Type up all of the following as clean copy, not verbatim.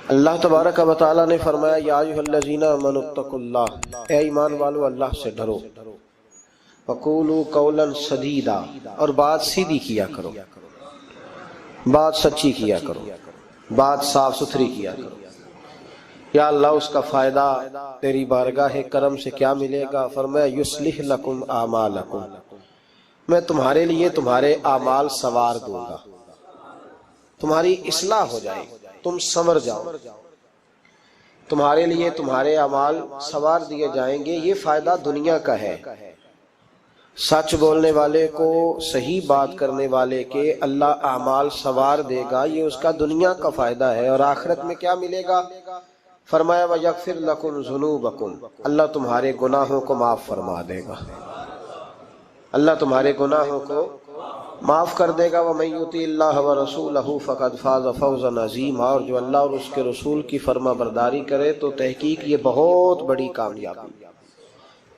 اللہ تبارک و تعالیٰ نے فرمایا یا ایھا الذین آمنوا اتقوا اللہ، اے ایمان والو اللہ سے ڈرو، وقولوا قولا سدیدا، اور بات سیدھی کیا کرو، بات سچی کیا کرو، بات صاف ستھری کیا کرو۔ یا اللہ اس کا فائدہ تیری بارگاہ کرم سے کیا ملے گا؟ فرمایا یصلح لکم اعمالکم، میں تمہارے لیے تمہارے اعمال سنوار دوں گا، تمہاری اصلاح ہو جائے، تم سنور جاؤ، تمہارے لیے تمہارے اعمال سنوار دیے جائیں گے۔ یہ فائدہ دنیا کا ہے، سچ بولنے والے کو، صحیح بات کرنے والے کے اللہ اعمال سنوار دے گا، یہ اس کا دنیا کا فائدہ ہے۔ اور آخرت میں کیا ملے گا؟ فرمایا وَيَغْفِرْ لَكُمْ ذُنُوبَكُمْ، اللہ تمہارے گناہوں کو معاف فرما دے گا، اللہ تمہارے گناہوں کو معاف کر دے گا۔ وَمَن يُطِعِ اللَّهَ وَرَسُولَهُ فَقَدْ فَازَ فَوْزًا عَظِيمًا، اور جو اللہ اور اس کے رسول کی فرما برداری کرے تو تحقیق یہ بہت بڑی کامیابی۔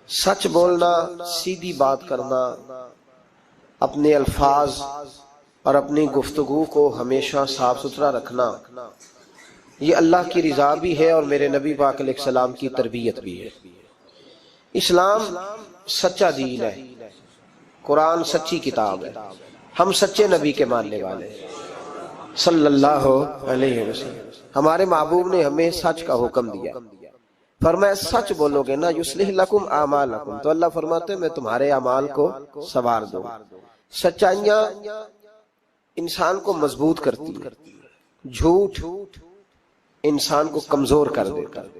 سچ بولنا، سیدھی بات کرنا، اپنے الفاظ اور اپنی گفتگو کو ہمیشہ صاف ستھرا رکھنا، یہ اللہ کی رضا بھی ہے اور میرے نبی پاک علیہ السلام کی تربیت بھی ہے۔ اسلام سچا دین ہے، قرآن سچی کتاب ہے، ہم سچے نبی کے ماننے والے ہیں صلی اللہ علیہ وسلم۔ ہمارے محبوب نے ہمیں سچ کا حکم دیا، فرمایا سچ بولو گے نا یصلح لکم اعمالکم، تو اللہ فرماتے ہیں میں تمہارے اعمال کو سنوار دوں۔ سچائیاں انسان کو مضبوط کرتی ہیں، جھوٹ انسان کو کمزور کر دیتا ہے،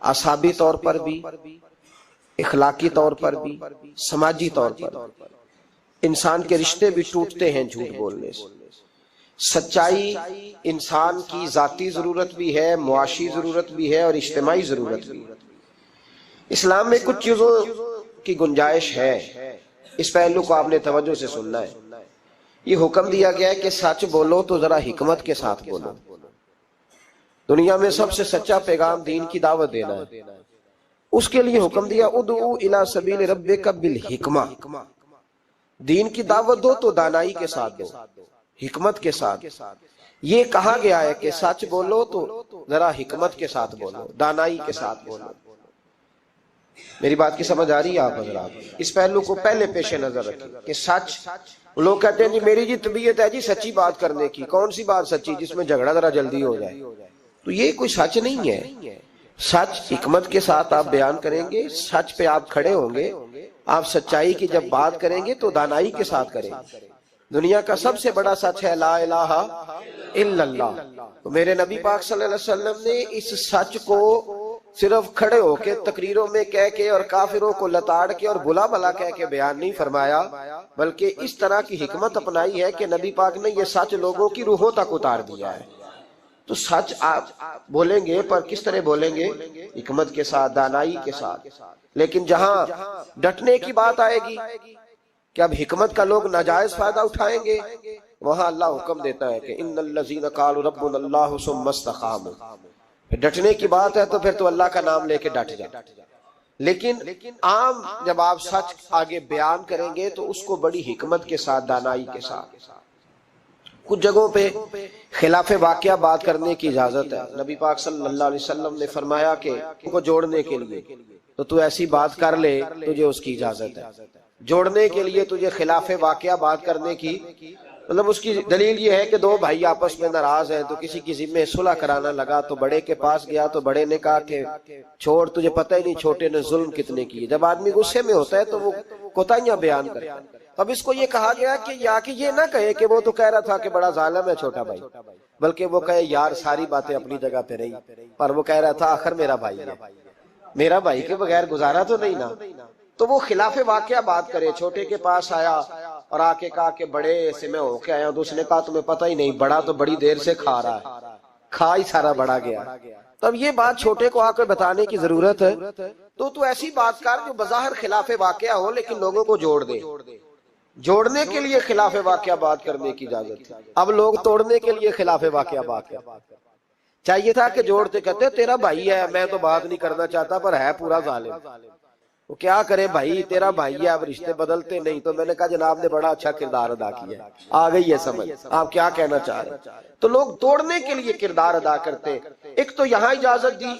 اعصابی طور پر بھی، اخلاقی طور پر بھی، سماجی طور پر بھی۔ انسان کے رشتے بھی ٹوٹتے ہیں جھوٹ بولنے سے۔ سچائی انسان کی ذاتی ضرورت بھی ہے، معاشی ضرورت بھی ہے اور اجتماعی ضرورت بھی ہے۔ اسلام میں کچھ چیزوں کی گنجائش ہے، اس پہلو کو آپ نے توجہ سے سننا ہے۔ یہ حکم دیا گیا ہے کہ سچ بولو تو ذرا حکمت کے ساتھ بولو۔ دنیا میں سب سے سچا پیغام دین کی دعوت دینا ہے، اس کے لیے حکم دیا ادعو الی سبیل ربک بالحکمہ، دین کی دعوت دو تو دانائی کے ساتھ دو، حکمت کے ساتھ۔ یہ کہا گیا ہے کہ سچ بولو تو ذرا حکمت کے ساتھ بولو، دانائی کے ساتھ بولو۔ میری بات کی سمجھ آ رہی ہے آپ حضرات؟ اس پہلو کو پہلے پیش نظر رکھیں کہ سچ، لوگ کہتے ہیں جی میری جی طبیعت ہے جی سچی بات کرنے کی، کون سی بات سچی جس میں جھگڑا ذرا جلدی ہو جائے؟ تو یہ کوئی سچ نہیں ہے۔ سچ حکمت کے ساتھ آپ بیان کریں گے، سچ پہ آپ کھڑے ہوں گے، آپ سچائی کی جب بات کریں گے تو دانائی کے ساتھ کریں گے۔ دنیا کا سب سے بڑا سچ ہے لا الہ الا اللہ۔ تو میرے نبی پاک صلی اللہ علیہ وسلم نے اس سچ کو صرف کھڑے ہو کے تقریروں میں کہہ کے اور کافروں کو لتاڑ کے اور بلا بلا کہہ کے بیان نہیں فرمایا، بلکہ اس طرح کی حکمت اپنائی ہے کہ نبی پاک نے یہ سچ لوگوں کی روحوں تک اتار دیا ہے۔ تو سچ آپ بولیں گے پر کس طرح بولیں گے؟ حکمت کے ساتھ، دانائی کے ساتھ۔ لیکن جہاں ڈٹنے کی بات آئے گی کہ اب حکمت کا لوگ ناجائز فائدہ اٹھائیں گے، وہاں اللہ حکم دیتا ہے کہ ان الذین قالوا ربنا اللہ ثم استقاموا، ڈٹنے کی بات ہے تو پھر تو اللہ کا نام لے کے ڈٹ جا۔ لیکن عام جب آپ سچ آگے بیان کریں گے تو اس کو بڑی حکمت کے ساتھ، دانائی کے ساتھ۔ کچھ جگہوں پہ خلاف واقعہ بات کرنے کی اجازت ہے۔ نبی پاک صلی اللہ علیہ وسلم نے فرمایا کہ ان کو جوڑنے کے لیے تو ایسی بات کر لے، تجھے اس کی اجازت ہے۔ جوڑنے کے لیے تجھے خلاف واقعہ بات کرنے کی، مطلب اس کی دلیل یہ ہے کہ دو بھائی آپس میں ناراض ہیں تو کسی کی ذمہ صلح کرانا لگا تو بڑے کے پاس گیا تو بڑے نے کہا کہ چھوڑ، تجھے پتہ ہی نہیں چھوٹے نے ظلم کتنے کیے۔ جب آدمی غصے میں ہوتا ہے تو وہ کوتاہیاں بیان کرتا ہے۔ اب اس کو یہ کہا گیا کہ یا کہ یہ نہ کہے کہ وہ تو کہہ رہا تھا کہ بڑا ظالم ہے چھوٹا بھائی، بلکہ وہ کہے یار ساری باتیں اپنی جگہ پہ رہی، پر وہ کہہ رہا تھا آخر میرا بھائی ہے، میرا بھائی کے بغیر گزارا تو نہیں نا۔ تو وہ خلاف واقعہ بات کرے، چھوٹے کے پاس آیا اور آ کے کہا کہ بڑے سے میں ہو کے آیا، تو اس نے کہا تمہیں پتہ ہی نہیں، بڑا تو بڑی دیر سے کھا رہا ہے، کھا ہی سارا بڑا گیا۔ تب یہ بات چھوٹے کو آ کر بتانے کی ضرورت ہے۔ تو ایسی بات کر جو بظاہر خلاف واقعہ ہو لیکن لوگوں کو جوڑ دے۔ جوڑنے کے لیے خلاف واقعہ بات کرنے کی اجازت ہے، اب لوگ توڑنے کے لیے خلاف واقعہ بات کرتے۔ چاہیے تھا کہ جوڑتے، کہتے تیرا بھائی ہے، میں تو بات نہیں کرنا چاہتا پر ہے پورا ظالم، وہ کیا کرے بھائی، تیرا بھائی ہے، اب رشتے بدلتے نہیں. تو میں نے کہا جناب نے بڑا اچھا کردار ادا کیا، آ گئی ہے سمجھ آپ کیا کہنا چاہ رہے ہیں. تو لوگ توڑنے کے لیے کردار ادا کرتے ہیں. ایک تو یہاں اجازت دی،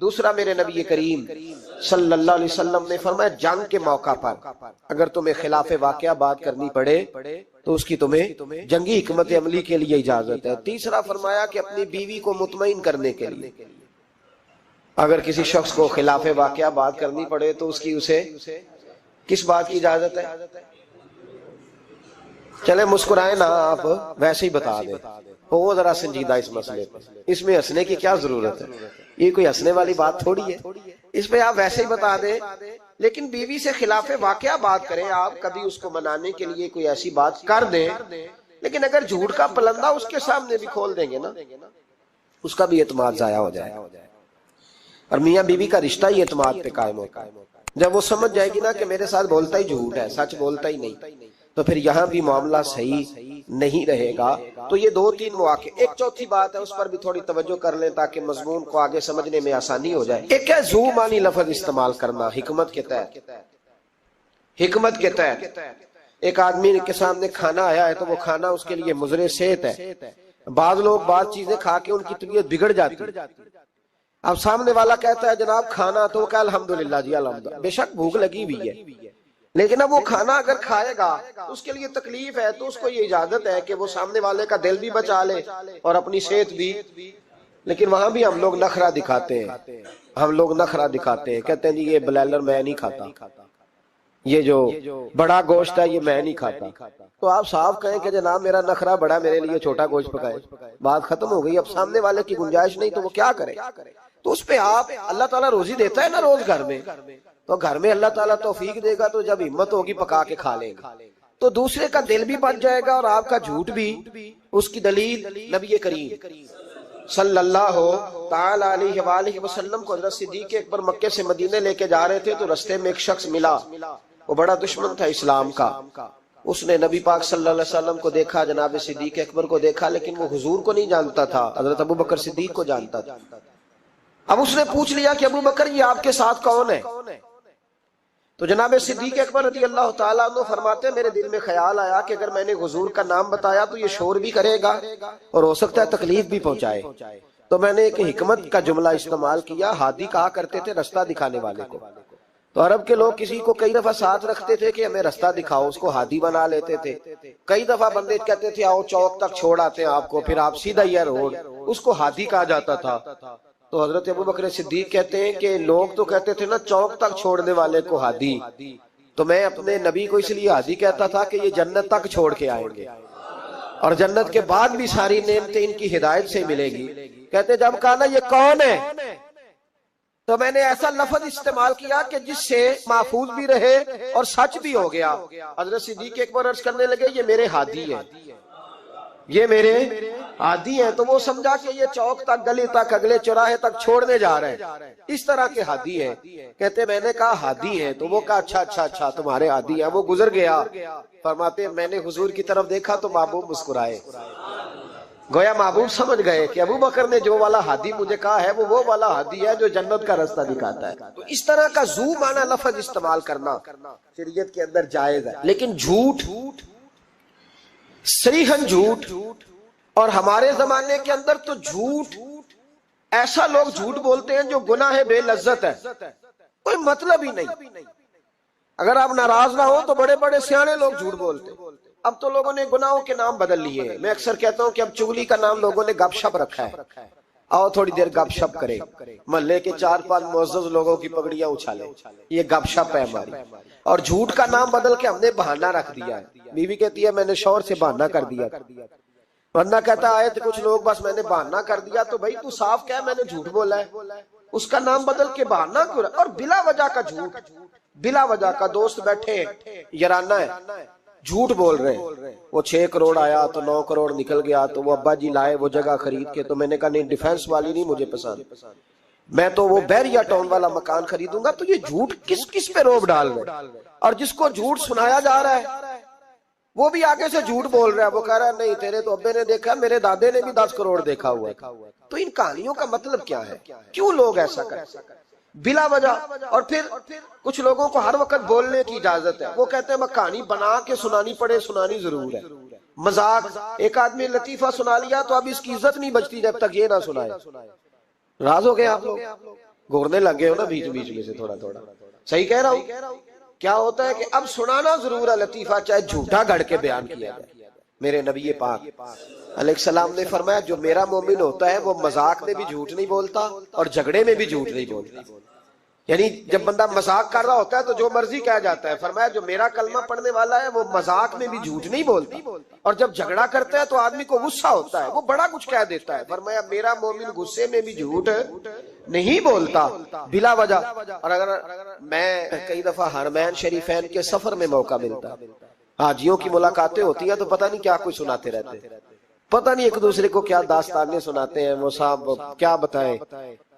دوسرا میرے نبی کریم صلی اللہ علیہ وسلم نے فرمایا جنگ کے موقع پر اگر تمہیں خلاف واقعہ بات کرنی پڑے تو اس کی تمہیں جنگی حکمت عملی کے لیے اجازت ہے. تیسرا فرمایا کہ اپنی بیوی کو مطمئن کرنے کے لیے اگر کسی شخص کو خلاف واقعہ بات کرنی پڑے تو اس کی اسے کس بات کی اجازت ہے؟ چلے مسکرائیں نا آپ، ویسے ہی بتا دیں، ہو ذرا سنجیدہ اس مسئلے پر. اس میں ہنسنے کی کیا ضرورت ہے؟ یہ کوئی ہنسنے والی بات تھوڑی ہے. اس پہ آپ ویسے ہی بتا دیں. لیکن بیوی سے خلاف واقعہ بات کریں آپ، کبھی اس کو منانے کے لیے کوئی ایسی بات کر دیں، لیکن اگر جھوٹ کا پلندہ اس کے سامنے بھی کھول دیں گے نا، اس کا بھی اعتماد ضائع ہو جائے. اور میاں بیوی کا رشتہ ہی اعتماد پہ قائم ہوتا ہے. جب وہ سمجھ جائے گی نا کہ میرے ساتھ بولتا ہی جھوٹ ہے، سچ بولتا ہی نہیں، تو پھر یہاں بھی معاملہ صحیح نہیں رہے گا. تو یہ دو تین مواقع. ایک چوتھی بات ہے، اس پر بھی تھوڑی توجہ کر لیں تاکہ مضمون کو آگے سمجھنے میں آسانی ہو جائے. ایک ہے ذو معنی لفظ استعمال کرنا حکمت کے تحت. حکمت کے تحت ایک آدمی کے سامنے کھانا آیا ہے تو وہ کھانا اس کے لیے مضر صحت ہے. بعض لوگ بعض چیزیں کھا کے ان کی طبیعت بگڑ جاتی ہے. اب سامنے والا کہتا ہے جناب کھانا، تو وہ کہا الحمدللہ جی الحمدللہ، بے شک بھوک لگی ہوئی ہے، لیکن اب وہ کھانا اگر کھائے گا تو اس کے لیے تکلیف ہے، تو اس کو یہ اجازت ہے کہ وہ سامنے والے کا دل بھی بچا لے اور اپنی صحت بھی. لیکن وہاں بھی ہم لوگ نخرہ دکھاتے ہیں، ہم لوگ نخرہ دکھاتے ہیں، کہتے ہیں جی یہ بلائلر میں نہیں کھاتا، یہ جو بڑا گوشت ہے یہ میں نہیں کھاتا. تو آپ صاف کہیں کہ جناب میرا نخرہ بڑا، میرے لیے چھوٹا گوشت پکائے. بات ختم ہو گئی. اب سامنے والے کی گنجائش نہیں تو وہ کیا کرے؟ تو اس پہ آپ، اللہ تعالیٰ روزی دیتا ہے نا روز گھر میں، تو گھر میں اللہ تعالیٰ توفیق دے گا تو جب ہمت ہوگی پکا کے کھا لیں گے، تو دوسرے کا دل بھی بچ جائے گا اور آپ کا جھوٹ بھی. اس کی دلیل نبی کریم صلی اللہ تعالی علیہ وآلہ وسلم کو حضرت صدیق اکبر مکے سے مدینے لے کے جا رہے تھے تو رستے میں ایک شخص ملا، وہ بڑا دشمن تھا اسلام کا. اس نے نبی پاک صلی اللہ علیہ وسلم کو دیکھا، جناب صدیق اکبر کو دیکھا، لیکن وہ حضور کو نہیں جانتا تھا، حضرت ابو بکر صدیق کو جانتا تھا. اب اس نے پوچھ لیا کہ ابو بکر یہ آپ کے ساتھ کون ہے؟ تو جناب صدیق اکبر رضی اللہ تعالیٰ عنہ فرماتے ہیں میرے دل میں خیال آیا کہ اگر میں نے حضور کا نام بتایا تو یہ شور بھی کرے گا اور ہو سکتا ہے تکلیف بھی پہنچائے. تو میں نے ایک حکمت کا جملہ استعمال کیا. ہادی کہا کرتے تھے رستہ دکھانے والے کو. تو عرب کے لوگ کسی کو کئی دفعہ ساتھ رکھتے تھے کہ ہمیں رستہ دکھاؤ، اس کو ہادی بنا لیتے تھے. کئی دفعہ بندے کہتے تھے آؤ چوک تک چھوڑ آتے ہیں آپ کو، پھر آپ سیدھا ہی روڈ، اس کو ہادی کہا جاتا تھا. تو حضرت ابو بکر صدیق کہتے ہیں کہ لوگ تو کہتے تھے نا چوک تک چھوڑنے والے کو ہادی، تو میں اپنے نبی کو اس لیے ہادی کہتا تھا کہ یہ جنت تک چھوڑ کے آئیں گے اور جنت کے بعد بھی ساری نعمتیں ان کی ہدایت سے ملے گی. کہتے جب کہا نا یہ کون ہے تو میں نے ایسا لفظ استعمال کیا کہ جس سے محفوظ بھی رہے اور سچ بھی ہو گیا. حضرت صدیق اکبر عرض کرنے لگے یہ میرے ہادی ہے، یہ میرے ہادی ہیں. تو وہ سمجھا کہ یہ چوک تک، گلی تک، اگلے چوراہے تک چھوڑنے جا رہے ہیں، اس طرح کے ہادی ہیں. کہتے میں نے کہا ہادی ہیں، تو وہ کہا اچھا اچھا اچھا تمہارے ہادی ہیں. وہ گزر گیا. فرماتے میں نے حضور کی طرف دیکھا تو محبوب مسکرائے. گویا محبوب سمجھ گئے کہ ابو بکر نے جو والا ہادی مجھے کہا ہے وہ والا ہادی ہے جو جنت کا راستہ دکھاتا ہے. تو اس طرح کا ذو معنی لفظ استعمال کرنا شریعت کے اندر جائز ہے. لیکن جھوٹ، صریحاً جھوٹ، اور ہمارے زمانے کے اندر تو جھوٹ ایسا لوگ جھوٹ بولتے ہیں جو گناہ بے لذت ہے، کوئی مطلب ہی نہیں. اگر آپ ناراض نہ ہو تو بڑے بڑے سیانے لوگ جھوٹ بولتے. اب تو لوگوں نے گناہوں کے نام بدل لیے. میں اکثر کہتا ہوں کہ اب چگلی کا نام لوگوں نے گپ شپ رکھا ہے. آؤ تھوڑی دیر گپ شپ کرے، محلے کے 4-5 معزز لوگوں کی پگڑیاں اچھالے، یہ گپ شپ ہے ہماری. اور جھوٹ کا نام بدل کے ہم نے بہانہ رکھ دیا ہے. بیوی کہتی ہے میں نے شوہر سے بہانہ کر دیا، ورنہ کہتا آئے تھے کچھ لوگ بس میں نے بہانہ کر دیا. تو بھائی تو صاف کہہ میں نے جھوٹ بولا ہے، اس کا نام بدل کے بہانہ کیوں؟ اور بلا وجہ کا جھوٹ، بلا وجہ کا. دوست بیٹھے یارانہ ہے، جھوٹ بول رہے ہیں. وہ 6 کروڑ آیا تو 9 کروڑ نکل گیا، تو وہ ابا جی لائے وہ جگہ خرید کے. تو میں نے کہا نہیں ڈیفینس والی نہیں مجھے پسند، میں تو وہ بیریا ٹاؤن والا مکان خریدوں گا. تو یہ جھوٹ کس پہ روب ڈال رہے؟ اور جس کو جھوٹ سنایا جا رہا ہے وہ بھی آگے سے جھوٹ بول رہا ہے. وہ کہہ رہا ہے نہیں تیرے تو ابے نے دیکھا، میرے دادے نے بھی 10 کروڑ دیکھا ہوا ہے. تو ان کہانیوں کا مطلب کیا ہے؟ کیوں لوگ ایسا کرتے ہیں؟ بلا وجہ. اور پھر کچھ لوگوں کو ہر وقت بولنے کی اجازت ہے. وہ کہتے ہیں میں کہانی بنا کے سنانی پڑے, سنانی ضرور ہے. مذاق, ایک آدمی لطیفہ سنا لیا تو اب اس کی عزت نہیں بچتی جب تک یہ نہ سنائے. راز ہو گئے آپ لوگ, گھورنے لگ گئے ہو نا بیچ بیچ میں سے تھوڑا تھوڑا. صحیح کہہ رہا ہوں. کیا ہوتا ہے کہ اب سنانا ضرور ہے لطیفہ, چاہے جھوٹا گھڑ کے بیان کیا جائے. میرے نبی پاک علیہ السلام نے فرمایا جو میرا مومن ہوتا ہے وہ مذاق میں بھی جھوٹ نہیں بولتا اور جھگڑے میں بھی جھوٹ نہیں بولتا. یعنی جب بندہ مذاق کر رہا ہوتا ہے تو جو مرضی کہہ جاتا ہے. فرمایا جو میرا کلمہ پڑھنے والا ہے وہ مذاق میں بھی جھوٹ نہیں بولتا, اور جب جھگڑا کرتا ہے تو آدمی کو غصہ ہوتا ہے, وہ بڑا کچھ کہہ دیتا ہے. فرمایا میرا مومن غصے میں بھی جھوٹ نہیں بولتا بلا وجہ. اور اگر میں کئی دفعہ حرمین شریفین کے سفر میں موقع ملتا, حاجیوں کی ملاقاتیں ہوتی ہیں تو پتہ نہیں کیا کوئی سناتے رہتے, پتہ نہیں ایک دوسرے کو کیا داستانیں سناتے ہیں. وہ صاحب کیا بتائیں,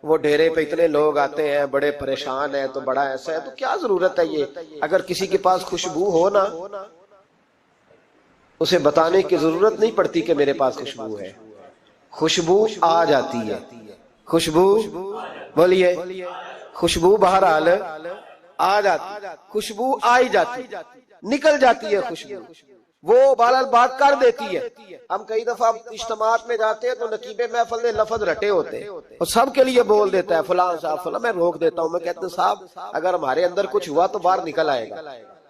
وہ ڈیرے پہ اتنے لوگ آتے ہیں, بڑے پریشان ہیں, تو بڑا ایسا ہے. تو کیا ضرورت ہے یہ, اگر کسی کے پاس خوشبو ہو نا اسے بتانے کی ضرورت نہیں پڑتی کہ میرے پاس خوشبو ہے. خوشبو آ جاتی ہے, خوشبو بولیے, خوشبو بہرحال آ جاتی, خوشبو آئی جاتی, نکل جاتی ہے خوشبو, وہ بہرحال بات کر دیتی ہے. ہم کئی دفعہ اجتماعات میں جاتے ہیں تو نقیب محفل نے لفظ رٹے ہوتے ہیں اور سب کے لیے بول دیتا ہے فلاں صاحب فلاں. میں روک دیتا ہوں, میں کہتا ہوں صاحب اگر ہمارے اندر کچھ ہوا تو باہر نکل آئے گا.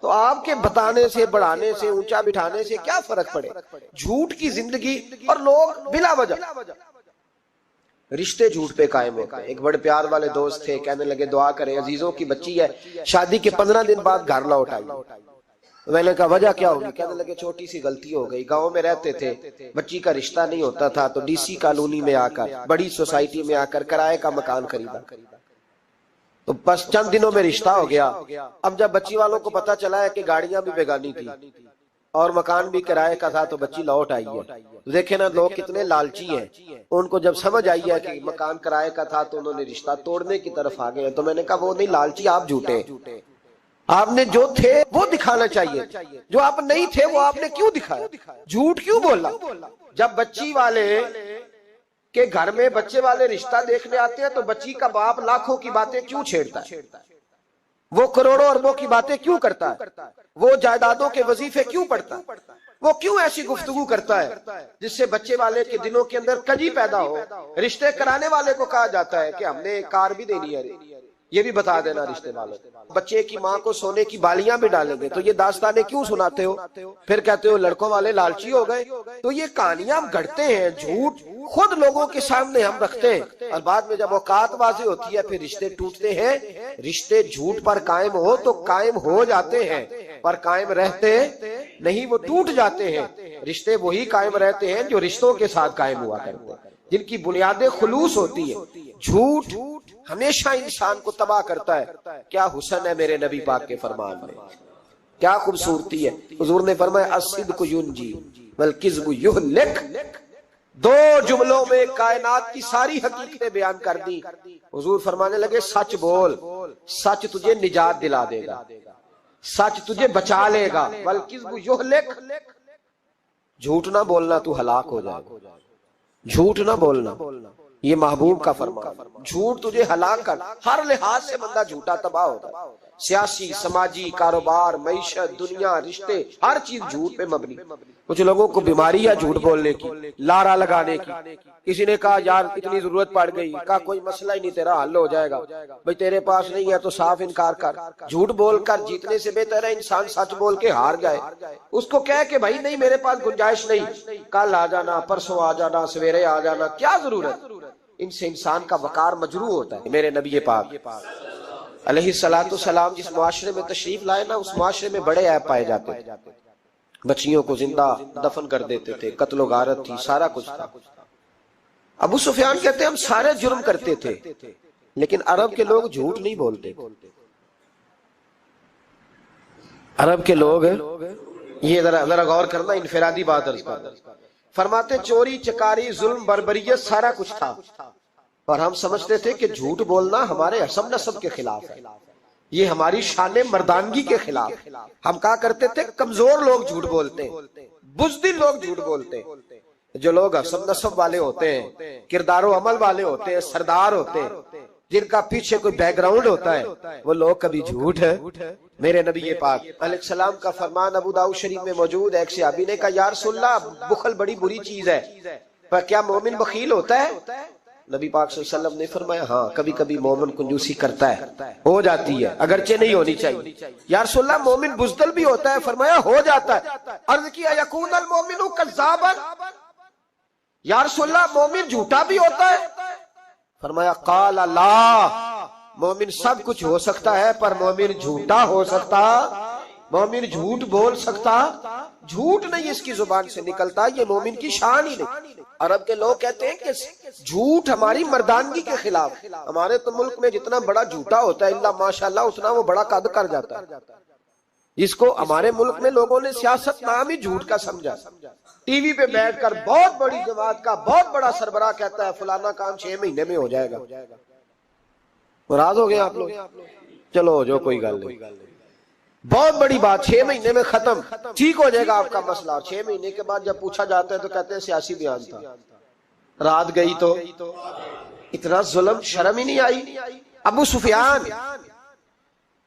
تو آپ کے بتانے سے, بڑھانے سے, اونچا بٹھانے سے کیا فرق پڑے. جھوٹ کی زندگی, اور لوگ بلا وجہ رشتے جھوٹ پہ قائم ہوتے ہیں. ایک بڑے پیار والے دوست تھے, کہنے لگے دعا کریں, عزیزوں کی بچی ہے, شادی کے 15 دن بعد گھر لوٹ آئی. میں نے کہا وجہ کیا ہوگی. کہنے لگے چھوٹی سی غلطی ہو گئی, گاؤں میں رہتے تھے, بچی کا رشتہ نہیں ہوتا تھا, تو ڈی سی کالونی میں آ کر, بڑی سوسائٹی میں آ کر کرائے کا مکان خریدا, تو بس چند دنوں میں رشتہ ہو گیا. اب جب بچی والوں کو پتا چلا ہے کہ گاڑیاں بھی بیگانی تھی اور مکان بھی کرائے کا تھا, تو بچی لوٹ آئی ہے. دیکھیں نا لوگ کتنے لالچی ہیں. ان کو جب سمجھ آئی ہے کہ مکان کرائے کا تھا تو انہوں نے رشتہ توڑنے کی طرف آ گئے. تو میں نے کہا وہ نہیں لالچی, آپ جھوٹے. آپ نے جو تھے وہ دکھانا چاہیے, جو آپ نہیں تھے وہ آپ نے کیوں دکھایا, جھوٹ کیوں بولا. جب بچی والے کے گھر میں بچے والے رشتہ دیکھنے آتے ہیں تو بچی کا باپ لاکھوں کی باتیں کیوں چھیڑتا ہے, وہ کروڑوں اربوں کی باتیں کیوں کرتا ہے, وہ جائیدادوں کے وظیفے کیوں پڑھتا ہے, وہ کیوں ایسی گفتگو کرتا ہے جس سے بچے والے کے دلوں کے اندر کجی پیدا ہو. رشتے کرانے والے کو کہا جاتا ہے کہ ہم نے کار بھی دینی ہے, یہ بھی بتا دینا رشتے والوں. بچے کی ماں کو سونے کی بالیاں بھی ڈالیں گے, تو یہ داستانیں کیوں سناتے ہو, پھر کہتے ہو لڑکوں والے لالچی ہو گئے. تو یہ کہانیاں ہم گھڑتے ہیں, جھوٹ خود لوگوں کے سامنے ہم رکھتے ہیں, اور بعد میں جب اوقات واضح ہوتی ہے پھر رشتے ٹوٹتے ہیں. رشتے جھوٹ پر قائم ہو تو قائم ہو جاتے ہیں, پر قائم رہتے نہیں, وہ ٹوٹ جاتے ہیں. رشتے وہی قائم رہتے ہیں جو رشتوں کے ساتھ قائم ہوا کرتے ہیں, جن کی بنیادیں خلوص ہوتی ہے. جھوٹ ہمیشہ انسان کو تباہ کرتا ہے. کیا حسن ہے میرے نبی پاک کے فرمان میں, کیا خوبصورتی ہے. حضور نے فرمایا الصدق ینجی والکذب یہلک. 2 جملوں میں کائنات کی ساری حقیقتیں بیان کر دی. حضور فرمانے لگے سچ بول, سچ تجھے نجات دلا دے گا, سچ تجھے بچا لے گا. والکذب یہلک, جھوٹ نہ بولنا تو ہلاک ہو جائے گا, جھوٹ نہ بولنا, یہ محبوب کا فرمان. جھوٹ تجھے ہلاک کر, ہر لحاظ سے بندہ جھوٹا تباہ ہوتا ہے. سیاسی, سماجی, کاروبار, معیشت, دنیا, رشتے, ہر چیز جھوٹ پہ مبنی. کچھ لوگوں کو بیماری ہے جھوٹ بولنے کی, لارا لگانے کی. کسی نے کہا یار اتنی ضرورت پڑ گئی, کہا کوئی مسئلہ ہی نہیں, تیرا حل ہو جائے گا. بھئی تیرے پاس نہیں ہے تو صاف انکار کر. جھوٹ بول کر جیتنے سے بہتر ہے انسان سچ بول کے ہار جائے. اس کو کہہ کہ بھائی نہیں میرے پاس گنجائش نہیں, کل آ جانا, پرسوں آ جانا, سویرے آ جانا, کیا ضرورت. ان سے انسان کا وقار مجروح ہوتا ہے. میرے نبی پاک علیہ الصلوۃ والسلام جس معاشرے میں تشریف لائے نا, اس معاشرے میں بڑے عیب پائے جاتے تھے. بچیوں کو زندہ دفن کر دیتے تھے, قتل و غارت تھی, سارا کچھ تھا. ابو سفیان کہتے ہیں ہم سارے جرم کرتے تھے, لیکن عرب کے لوگ جھوٹ نہیں بولتے. عرب کے لوگ, یہ ذرا غور کرنا, انفرادی بات عرض کرنا. فرماتے چوری چکاری ظلم بربریت سارا کچھ تھا, اور ہم سمجھتے تھے کہ جھوٹ بولنا ہمارے حسب نسب کے خلاف ہے, یہ ہماری شان مردانگی کے خلاف. ہم کہا کرتے تھے کمزور لوگ جھوٹ بولتے ہیں, بزدل لوگ جھوٹ بولتے ہیں. جو لوگ حسب نسب والے ہوتے ہیں, کردار و عمل والے ہوتے ہیں, سردار ہوتے ہیں, جن کا پیچھے کوئی بیک گراؤنڈ ہوتا ہے وہ لوگ کبھی جھوٹ ہے۔ میرے نبی پاک علیہ السلام کا فرمان ابو داؤد شریف میں موجود ہے، ایک صحابی نے کہا یا رسول اللہ بخل بڑی بری چیز ہے، پر کیا مومن بخیل ہوتا ہے؟ نبی پاک صلی اللہ علیہ وسلم نے فرمایا ہاں کبھی کبھی مومن کنجوسی کرتا ہے، ہو جاتی ہے، اگرچہ نہیں ہونی چاہیے۔ یا رسول اللہ مومن بزدل بھی ہوتا ہے؟ فرمایا ہو جاتا ہے۔ عرض کیا یکون المومن کذابا، یا رسول اللہ مومن جھوٹا بھی ہوتا ہے؟ فرمایا قال لا، مومن سب کچھ ہو سکتا ہے پر مومن جھوٹا ہو سکتا، مومن جھوٹ بول سکتا، جھوٹ نہیں اس کی زبان سے نکلتا، یہ مومن کی شان ہی نہیں۔ عرب کے لوگ کہتے ہیں کہ جھوٹ ہماری مردانگی کے خلاف، ہمارے تو ملک میں جتنا بڑا جھوٹا ہوتا ہے اللہ ماشاءاللہ اتنا وہ بڑا قد کر جاتا ہے، جس کو ہمارے ملک میں لوگوں نے سیاست نام ہی جھوٹ کا سمجھا۔ ٹی وی پہ بیٹھ کر بہت بڑی جماعت کا بہت بڑا سربراہ کہتا ہے فلانا کام 6 مہینے میں ہو جائے گا۔ ناراض ہو گئے آپ لوگ؟ چلو جو کوئی گل نہیں، بہت بڑی بات 6 مہینے میں ختم، ٹھیک ہو جائے گا آپ کا مسئلہ۔ 6 مہینے کے بعد جب پوچھا جاتا ہے تو کہتے ہیں سیاسی بیان تھا، رات گئی تو اتنا ظلم، شرم ہی نہیں آئی۔ ابو سفیان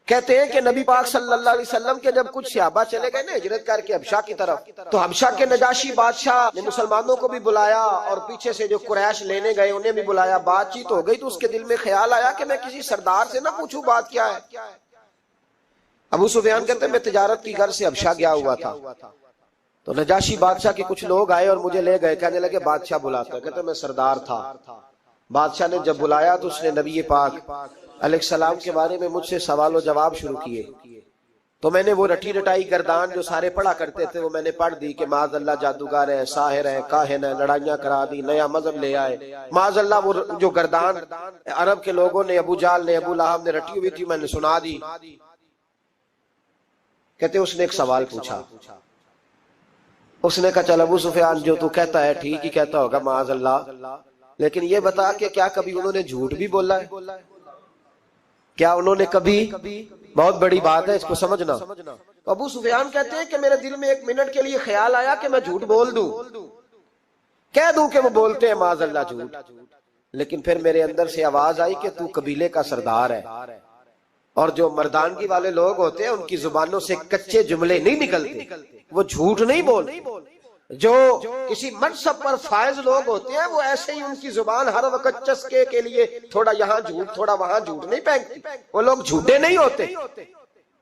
کہتے ہیں کہ نبی پاک صلی اللہ علیہ وسلم کے جب کچھ صحابہ چلے گئے نا ہجرت کر کے حبشہ کی طرف، تو حبشہ کے نجاشی بادشاہ نے مسلمانوں کو بھی بلایا اور پیچھے سے جو قریش لینے گئے انہیں بھی بلایا، بات چیت ہو گئی تو اس کے دل میں خیال آیا کہ میں کسی سردار سے نہ پوچھوں بات کیا ہے۔ ابو سفیان کہتے ہیں میں تجارت کی غرض سے حبشہ گیا ہوا تھا، تو نجاشی بادشاہ کے کچھ لوگ آئے اور مجھے لے گئے، کہنے لگے بادشاہ بلاتا ہے، کہتے ہیں میں سردار تھا۔ بادشاہ نے جب بلایا تو اس نے نبی پاک علیہ السلام کے بارے میں مجھ سے سوال و جواب شروع کیے، تو میں نے وہ رٹی رٹائی گردان جو سارے پڑھا کرتے تھے وہ میں نے پڑھ دی کہ معاذ اللہ جادوگر ہے، ساحر ہے، کاہن ہے، لڑائیاں کرا دی، نیا مذہب لے آئے، معاذ اللہ وہ جو گردان عرب کے لوگوں نے ابو جال نے ابو لہب نے رٹی ہوئی تھی میں نے سنا دی۔ کہتے اس نے ایک سوال پوچھا، اس نے کہا چل ابو سفیان جو تو کہتا ہے ٹھیک ہی کہتا ہوگا معاذ اللہ، لیکن یہ بتا کہ کیا کبھی انہوں نے جھوٹ بھی بولا ہے؟ کیا انہوں نے کبھی، بہت بڑی بات ہے اس کو سمجھنا۔ ابو سفیان کہتے ہیں کہ میرے دل میں 1 منٹ کے لیے خیال آیا کہ میں جھوٹ بول دوں، کہہ دوں کہ وہ بولتے ہیں معاذ اللہ جھوٹ، لیکن پھر میرے اندر سے آواز آئی کہ تو قبیلے کا سردار ہے، اور جو مردانگی والے لوگ ہوتے ہیں ان کی زبانوں سے کچے جملے نہیں نکلتے، وہ جھوٹ نہیں بولتے۔ جو کسی منصب پر فائز لوگ ہوتے ہیں وہ ایسے ہی ان کی زبان ہر وقت چسکے کے لیے تھوڑا یہاں جھوٹ تھوڑا وہاں جھوٹ نہیں پھینکتی، وہ لوگ جھوٹے نہیں ہوتے۔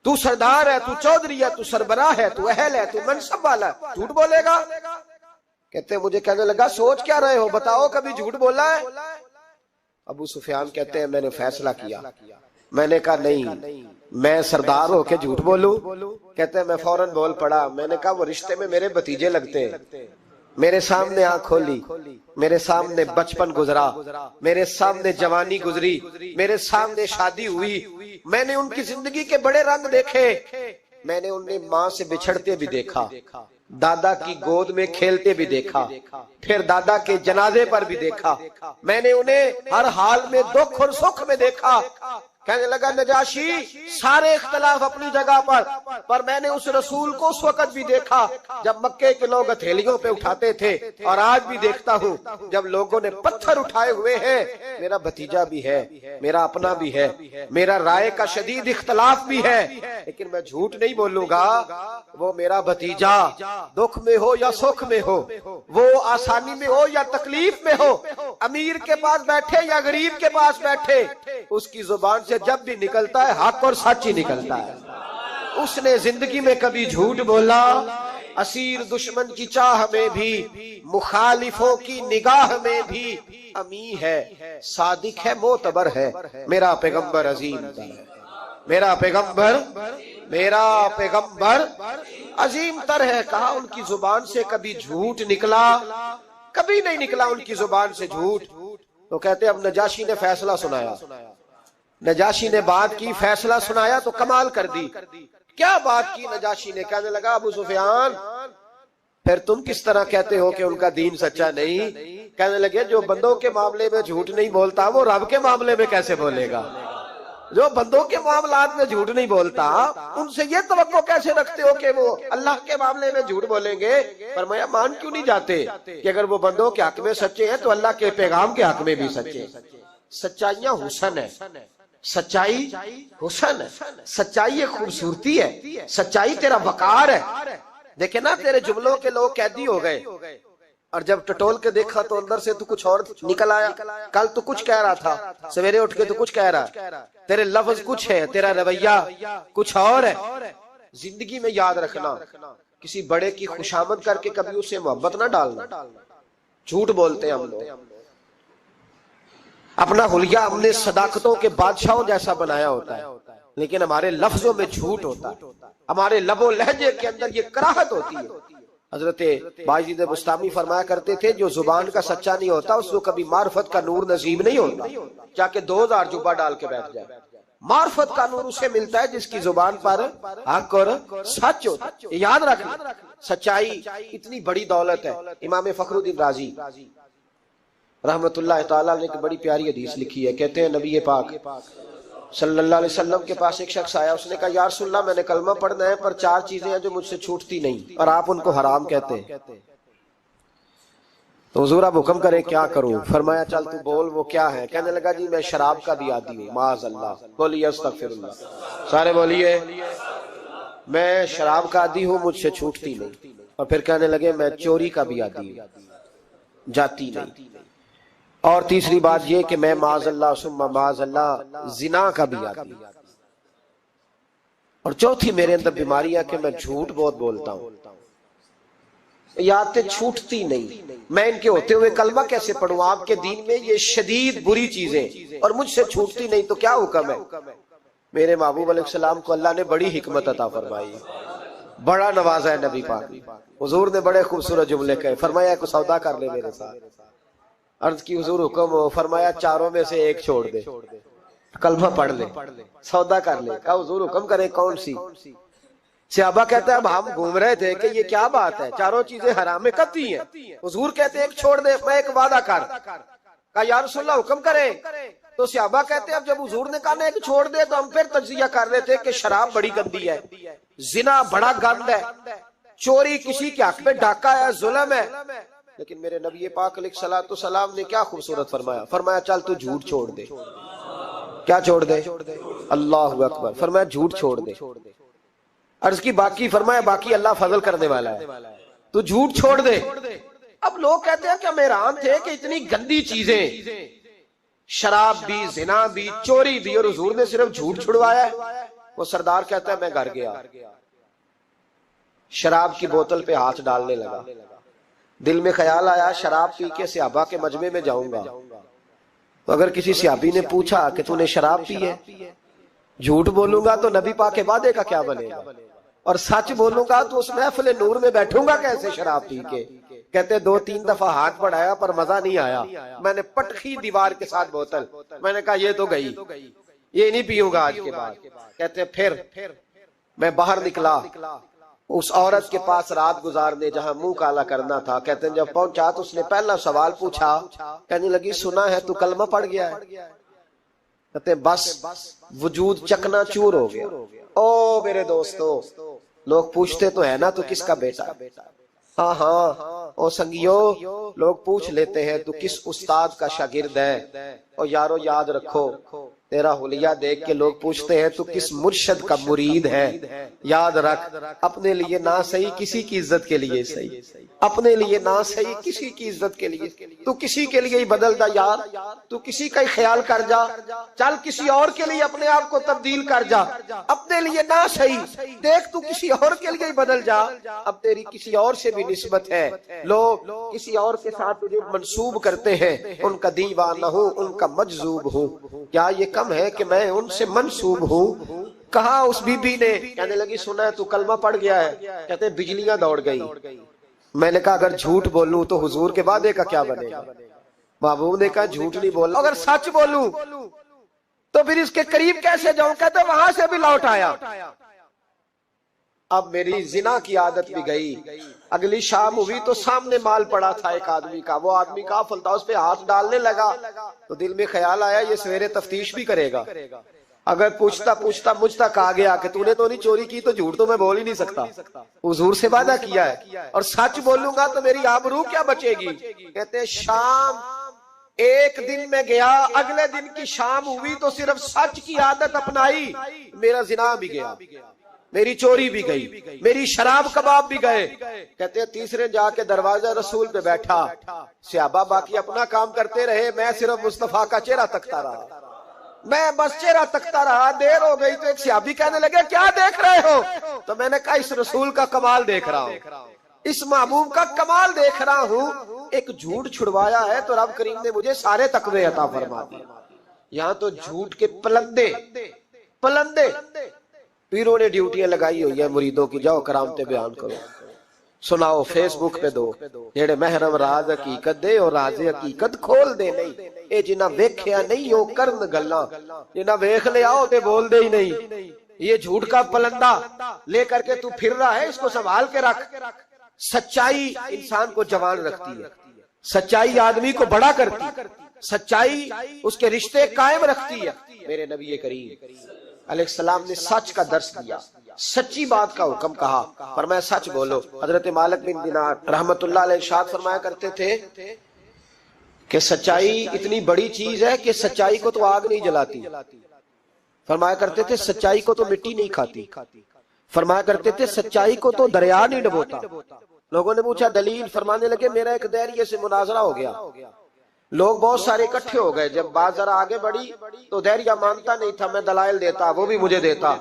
تو سردار ہے، تو چودھری ہے، تو سربراہ ہے، تو اہل ہے، تو منصب والا ہے، جھوٹ بولے گا؟ کہتے مجھے کہنے لگا سوچ کیا رہے ہو، بتاؤ کبھی جھوٹ بولا ہے؟ ابو سفیان کہتے ہیں میں نے فیصلہ کیا، میں نے کہا نہیں میں سردار ہو کے جھوٹ بولوں؟ کہتے ہیں میں فوراً بول پڑا، میں نے کہا وہ رشتے میں میرے بھتیجے لگتے ہیں، میرے سامنے آنکھ کھولی، میرے سامنے بچپن گزرا، میرے سامنے جوانی گزری، میرے سامنے شادی ہوئی، میں نے ان کی زندگی کے بڑے رنگ دیکھے، میں نے انہیں ماں سے بچھڑتے بھی دیکھا، دادا کی گود میں کھیلتے بھی دیکھا، پھر دادا کے جنازے پر بھی دیکھا، میں نے انہیں ہر حال میں دکھ اور سکھ میں دیکھا۔ کہنے لگا نجاشی سارے اختلاف اپنی جگہ پر میں نے اس رسول کو اس وقت بھی دیکھا جب مکے کے لوگ ہتھیلیوں پہ اٹھاتے تھے، اور آج بھی دیکھتا ہوں جب لوگوں نے پتھر اٹھائے ہوئے ہیں، میرا بھتیجا بھی ہے، میرا اپنا بھی ہے، میرا رائے کا شدید اختلاف بھی ہے، لیکن میں جھوٹ نہیں بولوں گا۔ وہ میرا بھتیجا دکھ میں ہو یا سکھ میں ہو، وہ آسانی میں ہو یا تکلیف میں ہو، امیر کے پاس بیٹھے یا غریب کے پاس بیٹھے، اس کی زبان سے جب بھی نکلتا ہے حق اور سچ ہی نکلتا ہے۔ اس نے زندگی میں کبھی جھوٹ بولا؟ اسیر دشمن کی چاہ میں بھی، مخالفوں کی نگاہ میں بھی امی ہے، صادق ہے، معتبر ہے، میرا پیغمبر عظیم تر ہے، میرا پیغمبر عظیم تر ہے۔ کہا ان کی زبان سے کبھی جھوٹ نکلا؟ کبھی نہیں نکلا ان کی زبان سے جھوٹ۔ تو کہتے اب نجاشی نے فیصلہ سنایا، نجاشی نے بات کی، فیصلہ سنایا تو کمال کر دی۔ کیا بات کی نجاشی نے؟ کہنے لگا ابو سفیان پھر تم کس طرح کہتے ہو کہ ان کا دین سچا نہیں؟ کہنے لگے جو بندوں کے معاملے میں جھوٹ نہیں بولتا وہ رب کے معاملے میں کیسے بولے گا؟ جو بندوں کے معاملات میں جھوٹ نہیں بولتا ان سے یہ توقع کیسے رکھتے ہو کہ وہ اللہ کے معاملے میں جھوٹ بولیں گے؟ فرمایا مان کیوں نہیں جاتے کہ اگر وہ بندوں کے حق میں سچے ہیں تو اللہ کے پیغام کے حق میں بھی سچے ہیں۔ سچائیاں حسن ہے، سچائی حسن ہے، سچائی ایک خوبصورتی ہے، سچائی تیرا وقار ہے۔ دیکھیں نا تیرے جملوں کے لوگ قیدی ہو گئے، اور جب ٹٹول کے دیکھا تو اندر سے تو کچھ اور نکل آیا۔ کل تو کچھ کہہ رہا تھا، سویرے اٹھ کے تو کچھ کہہ رہا ہے، تیرے لفظ کچھ ہے، تیرا رویہ کچھ اور ہے۔ زندگی میں یاد رکھنا، کسی بڑے کی خوشامد کر کے کبھی اسے محبت نہ ڈالنا۔ جھوٹ بولتے ہیں ہم لوگ، اپنا حلیہ ہم نے صداقتوں کے بادشاہوں جیسا بنایا ہوتا ہے، لیکن ہمارے لفظوں میں جھوٹ ہوتا ہے، ہمارے لب و لہجے کے اندر یہ کراہت ہوتی ہے۔ حضرت باجید بستامی فرمایا کرتے تھے جو زبان کا سچا نہیں ہوتا اس کو کبھی معرفت کا نور نصیب نہیں ہوتا، چاہے کہ 2000 جبہ ڈال کے بیٹھ جائے۔ معرفت کا نور اسے ملتا ہے جس کی زبان پر حق اور سچ ہوتا ہے۔ یاد رکھنا، سچائی اتنی بڑی دولت ہے۔ امام فخر الدین رازی رحمت اللہ تعالیٰ نے ایک بڑی پیاری حدیث لکھی ہے، کہتے ہیں نبی پاک صلی اللہ علیہ وسلم کے پاس ایک شخص آیا، اس نے کہا یا رسول اللہ میں نے کلمہ پڑھنا ہے پر 4 چیزیں ہیں جو مجھ سے چھوٹتی نہیں اور آپ ان کو حرام کہتے ہیں، تو حضور آپ حکم کریں کیا کروں؟ فرمایا چل تو بول وہ کیا ہے؟ کہنے لگا جی میں شراب کا بھی عادی ہوں۔ معاذ اللہ، بولیے استغفر اللہ، سارے بولیے میں شراب کا عادی ہوں، مجھ سے چھوٹتی نہیں۔ اور پھر کہنے لگے میں چوری کا بھی عادی ہوں، جاتی نہیں۔ اور تیسری بات یہ کہ میں معاذ اللہ ثم معاذ اللہ زنا کا بھی عادی ہوں۔ اور چوتھی میرے اندر بیماری ہے کہ میں جھوٹ بہت بولتا ہوں، یادیں چھوٹتی نہیں۔ میں ان کے ہوتے ہوئے کلمہ کیسے پڑھوں؟ آپ کے دین میں یہ شدید بری چیزیں اور مجھ سے چھوٹتی نہیں، تو کیا حکم ہے؟ میرے محبوب علیہ السلام کو اللہ نے بڑی حکمت عطا فرمائی، بڑا نوازا ہے نبی پاک۔ حضور نے بڑے خوبصورت جملے کہے، فرمایا کو سودا کر لے میرے ساتھ۔ عرض کی حضور حکم ہو، فرمایا 4 میں سے ایک چھوڑ دے، کلمہ پڑھ لے، سودا کر لے۔ کہا حضور حکم کرے کون سی؟ صحابہ کہتا ہے اب ہم گھوم رہے تھے کہ یہ کیا بات ہے، 4 چیزیں حرام قطعی ہیں۔ حضور کہتے ہیں ایک چھوڑ دے، میں ایک وعدہ کر۔ کہا یا رسول اللہ حکم کرے؟ تو صحابہ کہتے ہیں اب جب حضور نے کہا ایک چھوڑ دے تو ہم پھر تجزیہ کر رہے تھے کہ شراب بڑی گندی ہے، زنا بڑا گند ہے، چوری کسی کے حق میں ڈاکہ ہے، ظلم ہے۔ لیکن میرے نبی پاک علیہ الصلوۃ والسلام نے کیا خوبصورت فرمایا، فرمایا چل تو جھوٹ چھوڑ دے۔ کیا چھوڑ دے؟ اللہ اکبر، فرمایا جھوٹ چھوڑ دے۔ عرض کی باقی؟ فرمایا باقی اللہ فضل کرنے والا ہے، تو جھوٹ چھوڑ دے۔ اب لوگ کہتے ہیں کہ ہم حیران تھے کہ اتنی گندی چیزیں، شراب بھی، زنا بھی، چوری بھی، اور حضور نے صرف جھوٹ چھڑوایا ہے۔ وہ سردار کہتا ہے میں گھر گیا، شراب کی بوتل پہ ہاتھ ڈالنے لگا، دل میں خیال آیا شراب پی کے صحابہ کے مجمع میں جاؤں گا، تو اگر کسی صحابی نے پوچھا کہ تو نے شراب پی ہے، جھوٹ بولوں گا تو نبی پاک کے وعدے کا کیا بنے گا، اور سچ بولوں گا تو اس محفل نور میں بیٹھوں گا کیسے شراب پی کے؟ کہتے 2-3 دفعہ ہاتھ بڑھایا پر مزہ نہیں آیا، میں نے پٹخی دیوار کے ساتھ بوتل، میں نے کہا یہ تو گئی، یہ نہیں پیوں گا آج کے بعد۔ کہتے پھر میں باہر نکلا اس عورت کے پاس رات گزارنے جہاں منہ کالا کرنا تھا۔ کہتے ہیں جب پہنچا تو اس نے پہلا سوال پوچھا، کہنے لگی سنا ہے تو کلمہ پڑھ گیا ہے؟ کہتے ہیں بس وجود چکنا چور ہو گیا۔ او میرے دوستو، لوگ پوچھتے تو ہے نا تو کس کا بیٹا؟ ہاں ہاں او سنگیو، لوگ پوچھ لیتے ہیں تو کس استاد کا شاگرد ہے؟ او یارو یاد رکھو، تیرا حلیہ دیکھ کے لوگ پوچھتے ہیں تو کس مرشد کا مرید ہے۔ یاد رکھ، اپنے لیے نہ صحیح کسی کی عزت کے لیے صحیح، اپنے لیے نہ صحیح کسی کی عزت کے لیے، تو کسی کے لیے ہی بدل دا یار، تو کسی کا ہی خیال کر جا، چل کسی اور کے لیے اپنے آپ کو تبدیل کر جا، اپنے لیے نہ صحیح دیکھ تو کسی اور کے لیے ہی بدل جا، اب تیری کسی اور سے بھی نسبت ہے، لوگ کسی اور کے ساتھ تجھے منسوب کرتے ہیں، ان کا دیوانہ ہوں، ان کا مجذوب ہوں، کیا یہ کم ہے کہ میں ان سے منسوب ہوں؟ کہا اس بی بی نے، کہنے لگی سنا ہے تو کلمہ پڑھ گیا ہے؟ کہتے ہیں بجلیاں دوڑ گئی۔ میں نے کہا اگر جھوٹ بولوں تو حضور کے وعدے کا کیا بنے گا؟ محبوب نے کہا جھوٹ نہیں بولنا، اگر سچ بولوں تو پھر اس کے قریب کیسے جاؤں؟ کہتے وہاں سے بھی لوٹ آیا۔ اب میری زنا کی عادت بھی گئی۔ اگلی شام ہوئی تو سامنے مال پڑا تھا ایک آدمی کا، وہ آدمی کا فلتا اس پہ ہاتھ ڈالنے لگا تو دل میں خیال آیا یہ سویرے تفتیش بھی کرے گا، اگر پوچھتا مجھ تک آ گیا کہ تو نے تو نہیں چوری کی تو جھوٹ تو میں بول ہی نہیں سکتا، حضور سے وعدہ کیا ہے، اور سچ بولوں گا تو میری آبرو کیا بچے گی؟ کہتے ہیں شام ایک دن میں گیا، اگلے دن کی شام ہوئی تو صرف سچ کی عادت اپنائی، میرا زنا بھی گیا، میری چوری بھی گئی، میری شراب کباب بھی گئے۔ کہتے ہیں تیسرے جا کے دروازہ رسول پہ بیٹھا، صحابہ باقی اپنا کام کرتے رہے، میں صرف مصطفیٰ کا چہرہ تکتا رہا، میں بس چہرہ تکتا رہا۔ دیر ہو گئی تو ایک صحابی کہنے لگے کیا دیکھ رہے ہو؟ تو میں نے کہا اس رسول کا کمال دیکھ رہا ہوں، اس محبوب کا کمال دیکھ رہا ہوں۔ ایک جھوٹ چھڑوایا ہے تو رب کریم نے مجھے سارے تقوی عطا فرما دی۔ یہاں تو جھوٹ کے پلندے پیروں نے ڈیوٹیاں لگائی ہوئی ہے مریدوں کی، جاؤ کرامتے بیان کرو، سناؤ، فیس بک پہ دو، جیڑے محرم راز حقیقت دے اور راز حقیقت کھول دے نہیں، اے جنہ ویکھیا نہیں ہو کرن گلاں، جنہ ویکھ لیا ہو تے بول دے ہی نہیں۔ یہ جھوٹ کا پلندہ لے کر کے تو پھر رہا ہے، اس کو سنبھال کے رکھ۔ سچائی انسان کو جوان رکھتی ہے، سچائی آدمی کو بڑا کرتی ہے، سچائی اس کے رشتے قائم رکھتی ہے۔ میرے نبی کریم علیہ السلام نے سچ کا درس دیا، سچی بات کا حکم کہا، فرمایا سچ بولو۔ حضرت مالک بن دینار رحمت اللہ علیہ ارشاد فرمایا کرتے تھے کہ سچائی اتنی بڑی چیز ہے کہ سچائی کو تو آگ نہیں جلاتی، فرمایا کرتے تھے سچائی کو تو مٹی نہیں کھاتی، فرمایا کرتے تھے سچائی کو تو دریا نہیں ڈبوتا۔ لوگوں نے پوچھا دلیل، فرمانے لگے میرا ایک دہریے سے مناظرہ ہو گیا، لوگ بہت سارے اکٹھے ہو گئے، جب بات ذرا آگے بڑھی تو دہریہ مانتا نہیں تھا، میں دلائل دیتا، وہ بھی مجھے دیتا۔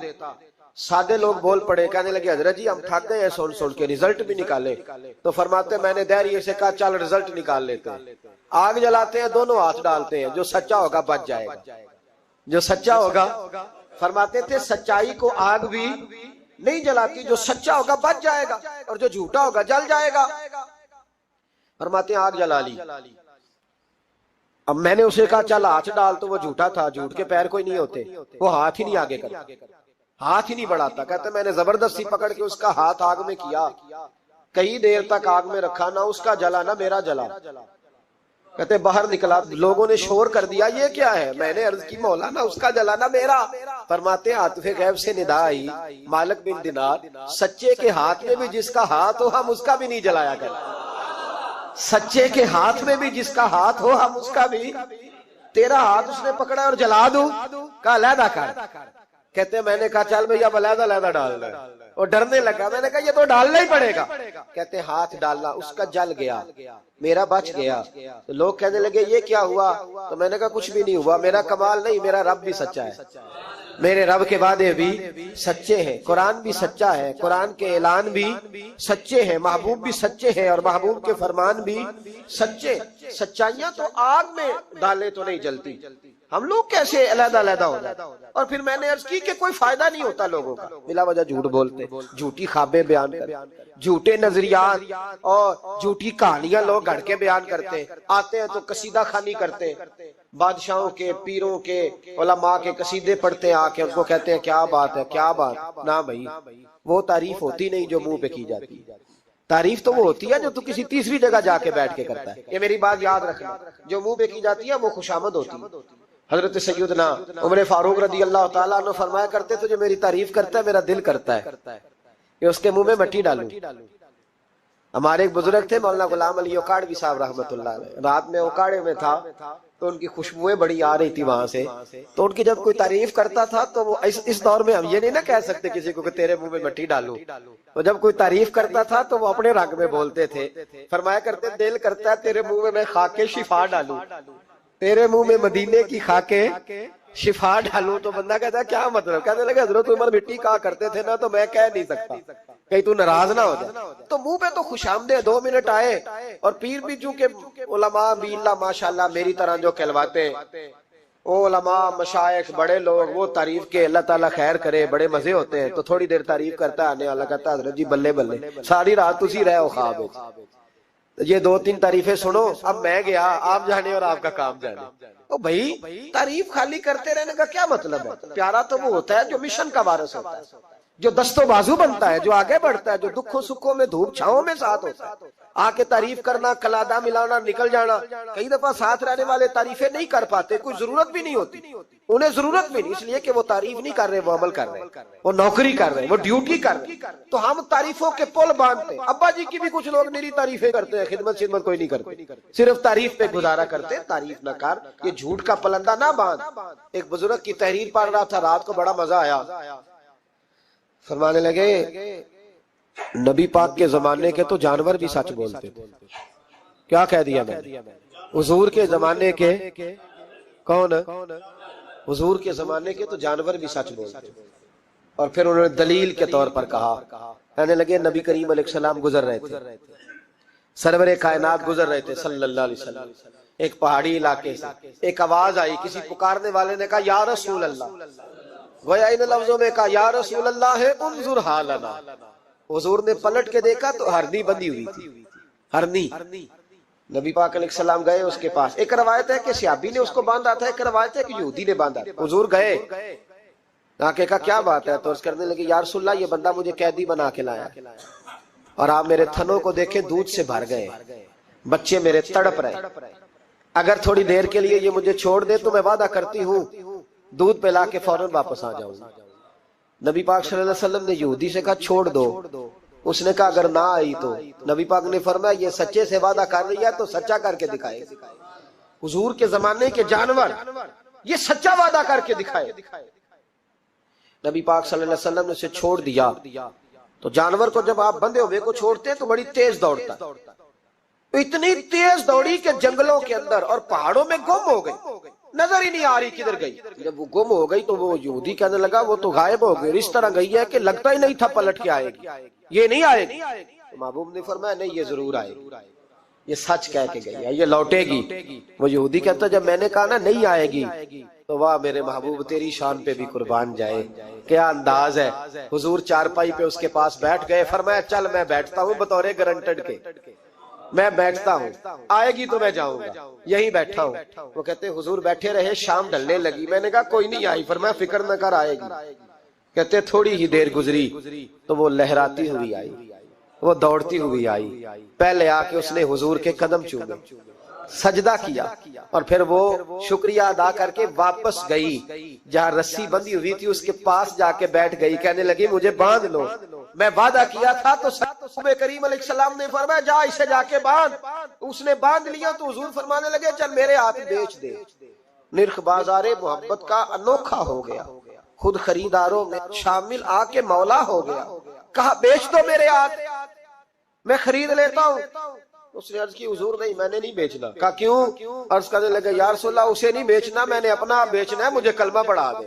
سادے لوگ بول پڑے، کہنے لگے حضرت جی ہم تھک گئے ہیں سن کے، رزلٹ بھی نکالے۔ تو فرماتے میں نے دہریے سے کہا چل رزلٹ نکال لیتے ہیں۔ آگ جلاتے ہیں، دونوں ہاتھ ڈالتے ہیں، جو سچا ہوگا بچ جائے گا، جو سچا ہوگا۔ فرماتے تھے سچائی کو آگ بھی نہیں جلاتی، جو سچا ہوگا بچ جائے گا اور جو جھوٹا ہوگا جل جائے گا۔ فرماتے ہیں آگ جلا لی، اب میں نے اسے کہا چل ہاتھ ڈال، تو وہ جھوٹا تھا، جھوٹ کے پیر کوئی نہیں ہوتے، وہ ہاتھ ہی نہیں آگے کرتا، ہاتھ ہی نہیں بڑھاتا۔ کہتے میں نے زبردستی پکڑ کے اس کا ہاتھ آگ میں کیا، کئی دیر تک آگ میں رکھا، نہ اس کا جلا نہ میرا جلا۔ کہتے باہر نکلا، لوگوں نے شور کر دیا یہ کیا ہے؟ میں نے عرض کی مولانا اس کا جلا نہ میرا۔ فرماتے عاطف غیب سے ندا آئی، مالک بن دینار سچے کے ہاتھ میں بھی جس کا ہاتھ ہو ہم اس کا بھی نہیں جلایا کرتے، سچے کے ہاتھ میں بھی جس کا ہاتھ ہو ہم اس کا بھی۔ تیرا ہاتھ اس نے پکڑا اور جلا دوں، کہا علیحدہ کر۔ کہتے میں نے کہا چل بھئی اب علیحدہ علیحدہ ڈال دے، اور ڈرنے لگا، میں نے کہا یہ تو ڈالنا ہی پڑے گا۔ کہتے ہاتھ ڈالنا، اس کا جل گیا، میرا بچ گیا۔ تو لوگ کہنے لگے یہ کیا ہوا؟ تو میں نے کہا کچھ بھی نہیں ہوا، میرا کمال نہیں، میرا رب بھی سچا ہے، میرے رب کے وعدے بھی سچے ہیں، قرآن بھی سچا ہے، قرآن کے اعلان بھی سچے ہیں، محبوب بھی سچے ہیں اور محبوب کے فرمان بھی سچے۔ سچائیاں تو آگ میں ڈالے تو نہیں جلتی، ہم لوگ کیسے علیحدہ علیحدہ ہو جاتے۔ اور پھر میں نے عرض کی کہ کوئی فائدہ نہیں ہوتا لوگوں کا، بلا وجہ جھوٹ بولتے، جھوٹی خوابیں بیان کرتے، جھوٹے نظریات اور جھوٹی کہانیاں لوگ گھڑ کے بیان کرتے، آتے ہیں تو قصیدہ خوانی کرتے، بادشاہوں کے، پیروں کے، علماء کے قصیدے پڑھتے ہیں، آ کے ان کو کہتے ہیں کیا بات ہے، کیا بات نہ بھائی، وہ تعریف ہوتی نہیں جو منہ پہ کی جاتی، تعریف تو وہ ہوتی ہے جو تو کسی تیسری جگہ جا کے بیٹھ کے کرتا ہے۔ یہ میری بات یاد رکھنا، جو منہ پہ کی جاتی ہے وہ خوشامد ہوتی ہے۔ حضرت سیدنا عمر فاروق رضی اللہ تعالیٰ عنہ فرمایا کرتے تھے جو میری تعریف کرتا ہے میرا دل کرتا ہے کہ اس کے منہ میں مٹی ڈالوں۔ ہمارے ایک بزرگ تھے مولانا غلام علی اوکاڑوی صاحب رحمۃ اللہ علیہ، رات میں اوکاڑے میں تھا تو ان کی خوشبوئیں بڑی آ رہی تھی وہاں سے، تو ان کی جب کوئی تعریف کرتا تھا تو وہ اس دور میں ہم یہ نہیں نہ کہہ سکتے کسی کو کہ تیرے منہ میں مٹی ڈالوں، تو جب کوئی تعریف کرتا تھا تو وہ اپنے رنگ میں بولتے تھے، فرمایا کرتے دل کرتا ہے تیرے منہ میں خاک شفا ڈالوں، تیرے منہ میں مدینے کی خاکیں شفا ڈالوں۔ تو بندہ کہتا ہے کیا مطلب؟ کہنے لگے حضرت عمر مٹی کہا کرتے تھے نا، تو میں کہہ نہیں سکتا کہیں تو ناراض نہ ہو جائے، تو منہ پہ تو خوش آمدید 2 منٹ آئے، اور پیر بھی چونکہ علماء بھی اللہ ماشاءاللہ میری طرح جو کہلواتے ہیں، وہ علماء مشائخ بڑے لوگ، وہ تعریف کے اللہ تعالیٰ خیر کرے بڑے مزے ہوتے ہیں، تو تھوڑی دیر تعریف کرتا ہے، آنے والا کہتا ہے حضرت جی بلے بلے ساری رات اسی رہے ہو خواب ہے، یہ 2-3 تعریفیں سنو، اب میں گیا آپ جانے اور آپ کا کام جانے۔ تو بھائی تعریف خالی کرتے رہنے کا کیا مطلب ہے؟ پیارا تو وہ ہوتا ہے جو مشن کا وارث ہوتا ہے، جو دست و بازو بنتا ہے، جو آگے بڑھتا ہے، جو دکھوں سکھوں میں دھوپ چھاؤں میں ساتھ ہوتا ہے۔ آ کے تعریف کرنا، کلادہ ملانا، نکل جانا. کئی دفعہ ساتھ رہنے والے تعریفیں نہیں کر پاتے، کوئی ضرورت بھی نہیں ہوتی، انہیں ضرورت بھی نہیں، اس لیے کہ وہ تعریف نہیں کر رہے، وہ عمل کر رہے ہیں، وہ نوکری کر رہے ہیں، وہ ڈیوٹی کر رہے ہیں. تو ہم تعریفوں کے پل باندھتے ہیں. ابا جی کی بھی کچھ لوگ میری تعریفیں کرتے ہیں، خدمت کوئی نہیں کرتے، صرف تعریف پہ گزارا کرتے ہیں. تعریف نہ کر، یہ جھوٹ کا پلندہ نہ باندھ. ایک بزرگ کی تحریر پڑھ رہا تھا، رات کو بڑا مزہ آیا. فرمانے لگے نبی پاک کے زمانے کے تو جانور بھی سچ بولتے تھے. کیا کہہ دیا میں نے؟ حضور کے زمانے کے کون؟ حضور کے زمانے کے تو جانور بھی سچ بولتے تھے. اور پھر انہوں نے دلیل کے طور پر کہا، کہنے لگے نبی کریم علیہ السلام گزر رہے تھے، سرور کائنات گزر رہے تھے صلی اللہ علیہ وسلم، ایک پہاڑی علاقے سے ایک آواز آئی، کسی پکارنے والے نے کہا یا رسول اللہ. گویا ان لفظوں میں کہا یا رسول اللہ ہے انظر حالنا. حضور نے پلٹ کے دیکھا تو ہرنی بندی ہوئی تھی، ہرنی. نبی پاک علیہ السلام گئے اس کے پاس. ایک روایت ہے کہ صحابی نے اس کو باندھا تھا، ایک روایت ہے کہ یہودی نے باندھا. حضور گئے، آ کے کہا کیا بات ہے؟ تو اس کرنے لگے یا رسول اللہ یہ بندہ مجھے قیدی بنا کے لایا، اور آپ میرے تھنوں کو دیکھیں دودھ سے بھر گئے، بچے میرے تڑپ رہے، اگر تھوڑی دیر کے لیے یہ مجھے چھوڑ دے تو میں وعدہ کرتی ہوں دودھ پلا کے فوراً واپس آ جاؤں. نبی پاک صلی اللہ علیہ وسلم نے یہودی سے کہا چھوڑ دو. اس نے کہا اگر نہ آئی تو. نبی پاک نے فرمایا یہ سچے سے وعدہ کر رہی ہے تو سچا کر کے دکھائے. حضور کے زمانے کے جانور یہ سچا وعدہ کر کے دکھائے. نبی پاک صلی اللہ علیہ وسلم نے اسے چھوڑ دیا. تو جانور کو جب آپ بندے ہوئے کو چھوڑتے ہیں تو بڑی تیز دوڑتا ہے. اتنی تیز دوڑی کہ جنگلوں کے اندر اور پہاڑوں میں گم ہو گئی، نظر ہی نہیں آ رہی کدھر گئی. جب وہ گم ہو گئی تو وہ یہودی کہنے لگا وہ تو غائب ہو گئی، اس طرح گئی ہے کہ لگتا ہی نہیں تھا پلٹ کے آئے گی، یہ نہیں آئے گی. محبوب نے فرمایا نہیں یہ ضرور آئے گی، یہ سچ کہہ کے گئی ہے، یہ لوٹے گی. وہ یہودی کہتا جب میں نے کہا نا نہیں آئے گی تو واہ میرے محبوب تیری شان پہ بھی قربان جائے، کیا انداز ہے. حضور چارپائی پہ اس کے پاس بیٹھ گئے، فرمایا چل میں بیٹھتا ہوں بطور گارنٹڈ کے، میں بیٹھتا ہوں، آئے گی تو میں جاؤں گا، یہی بیٹھا ہوں. وہ کہتے حضور بیٹھے رہے، شام ڈھلنے لگی، میں نے کہا کوئی نہیں آئی. فرمایا فکر نہ کر آئے گی. کہتے تھوڑی ہی دیر گزری تو وہ لہراتی ہوئی آئی، وہ دوڑتی ہوئی آئی. پہلے آ کے اس نے حضور کے قدم چومے، سجدہ کیا، اور پھر وہ شکریہ ادا کر کے واپس گئی. جہاں رسی بندھی ہوئی تھی اس کے پاس جا کے بیٹھ گئی، کہنے لگی مجھے باندھ لو، میں وعدہ کیا تھا. تو نبی کریم علیہ السلام نے فرمایا جا اسے جا کے باندھ. اس نے باندھ لیا تو حضور فرمانے لگے چل میرے ہاتھ بیچ دے. نرخ بازار محبت کا انوکھا ہو گیا، خود خریداروں میں شامل آ کے مولا ہو گیا. کہا بیچ دو میرے ہاتھ، میں خرید لیتا ہوں. اس نے عرض کی حضور نہیں میں نے نہیں بیچنا. کہا کیوں؟ عرض کرنے لگے یا رسول اللہ اسے نہیں بیچنا، میں نے اپنا بیچنا ہے، مجھے کلمہ پڑھا دے،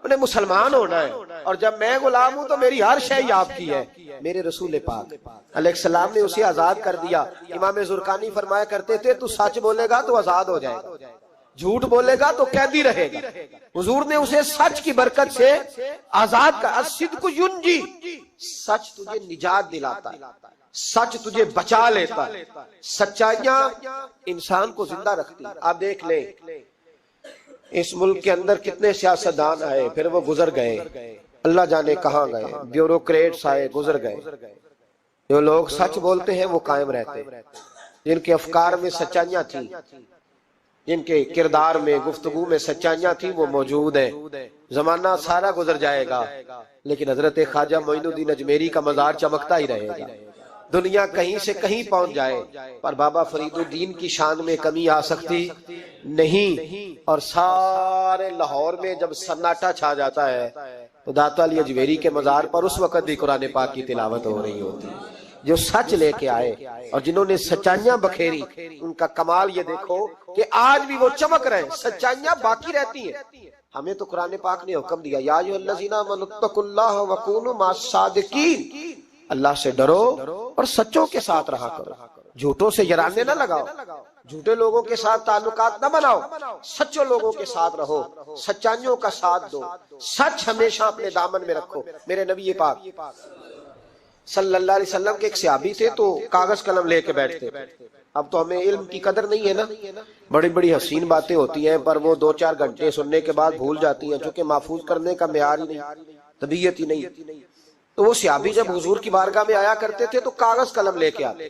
انہیں مسلمان ہونا ہے، اور جب میں غلام ہوں تو میری ہر شے آپ کی ہے. میرے رسول پاک علیہ السلام نے اسے آزاد کر دیا. امام زرقانی فرمایا کرتے تھے تو سچ بولے گا تو آزاد ہو جائے گا، جھوٹ بولے گا تو قیدی رہے گا. حضور نے اسے سچ کی برکت سے آزاد کر. الصدق ینجی، سچ تجھے نجات دلاتا ہے، سچ تجھے بچا لیتا ہے. سچائیاں انسان کو زندہ رکھتی. آپ دیکھ لیں اس ملک کے اندر کتنے سیاستدان آئے، پھر وہ گزر گئے، اللہ جانے کہاں گئے، بیوروکریٹس آئے گزر گئے. جو لوگ سچ بولتے ہیں وہ قائم رہتے، جن کے افکار میں سچائیاں تھیں، جن کے کردار میں گفتگو میں سچائیاں تھیں وہ موجود ہیں. زمانہ سارا گزر جائے گا لیکن حضرت خواجہ معین الدین اجمیری کا مزار چمکتا ہی رہے گا. دنیا کہیں سے کہیں پہنچ جائے پر بابا فرید الدین کی شان میں کمی آ سکتی نہیں. اور سارے لاہور میں جب سناٹا چھا جاتا ہے تو داتا علی اجمیری کے مزار پر اس وقت بھی قرآن پاک کی تلاوت ہو رہی ہوتی. جو سچ لے کے آئے اور جنہوں نے سچائیاں بکھیری ان کا کمال یہ دیکھو کہ آج بھی وہ چمک رہے ہیں، سچائیاں باقی رہتی ہیں. ہمیں تو قرآن پاک نے حکم دیا یا ایھا الذین آمنوا اتقوا اللہ وکونوا مع الصادقین، اللہ سے ڈرو اور سچوں کے ساتھ رہا کرو، جھوٹوں سے یرانے نہ لگاؤ، جھوٹے لوگوں کے ساتھ تعلقات نہ بناؤ، سچوں لوگوں کے ساتھ رہو، سچائیوں کا ساتھ دو، سچ ہمیشہ اپنے دامن میں رکھو. میرے نبی پاک صلی اللہ علیہ وسلم کے ایک صحابی تھے تو کاغذ قلم لے کے بیٹھتے. اب تو ہمیں علم کی قدر نہیں ہے نا، بڑی بڑی حسین باتیں ہوتی ہیں پر وہ 2-4 گھنٹے سننے کے بعد بھول جاتی ہیں، چونکہ محفوظ کرنے کا معیار ہی نہیں، طبیعت ہی نہیں. تو وہ صحابی جب حضور کی بارگاہ میں آیا کرتے تھے تو کاغذ قلم لے کے آتے.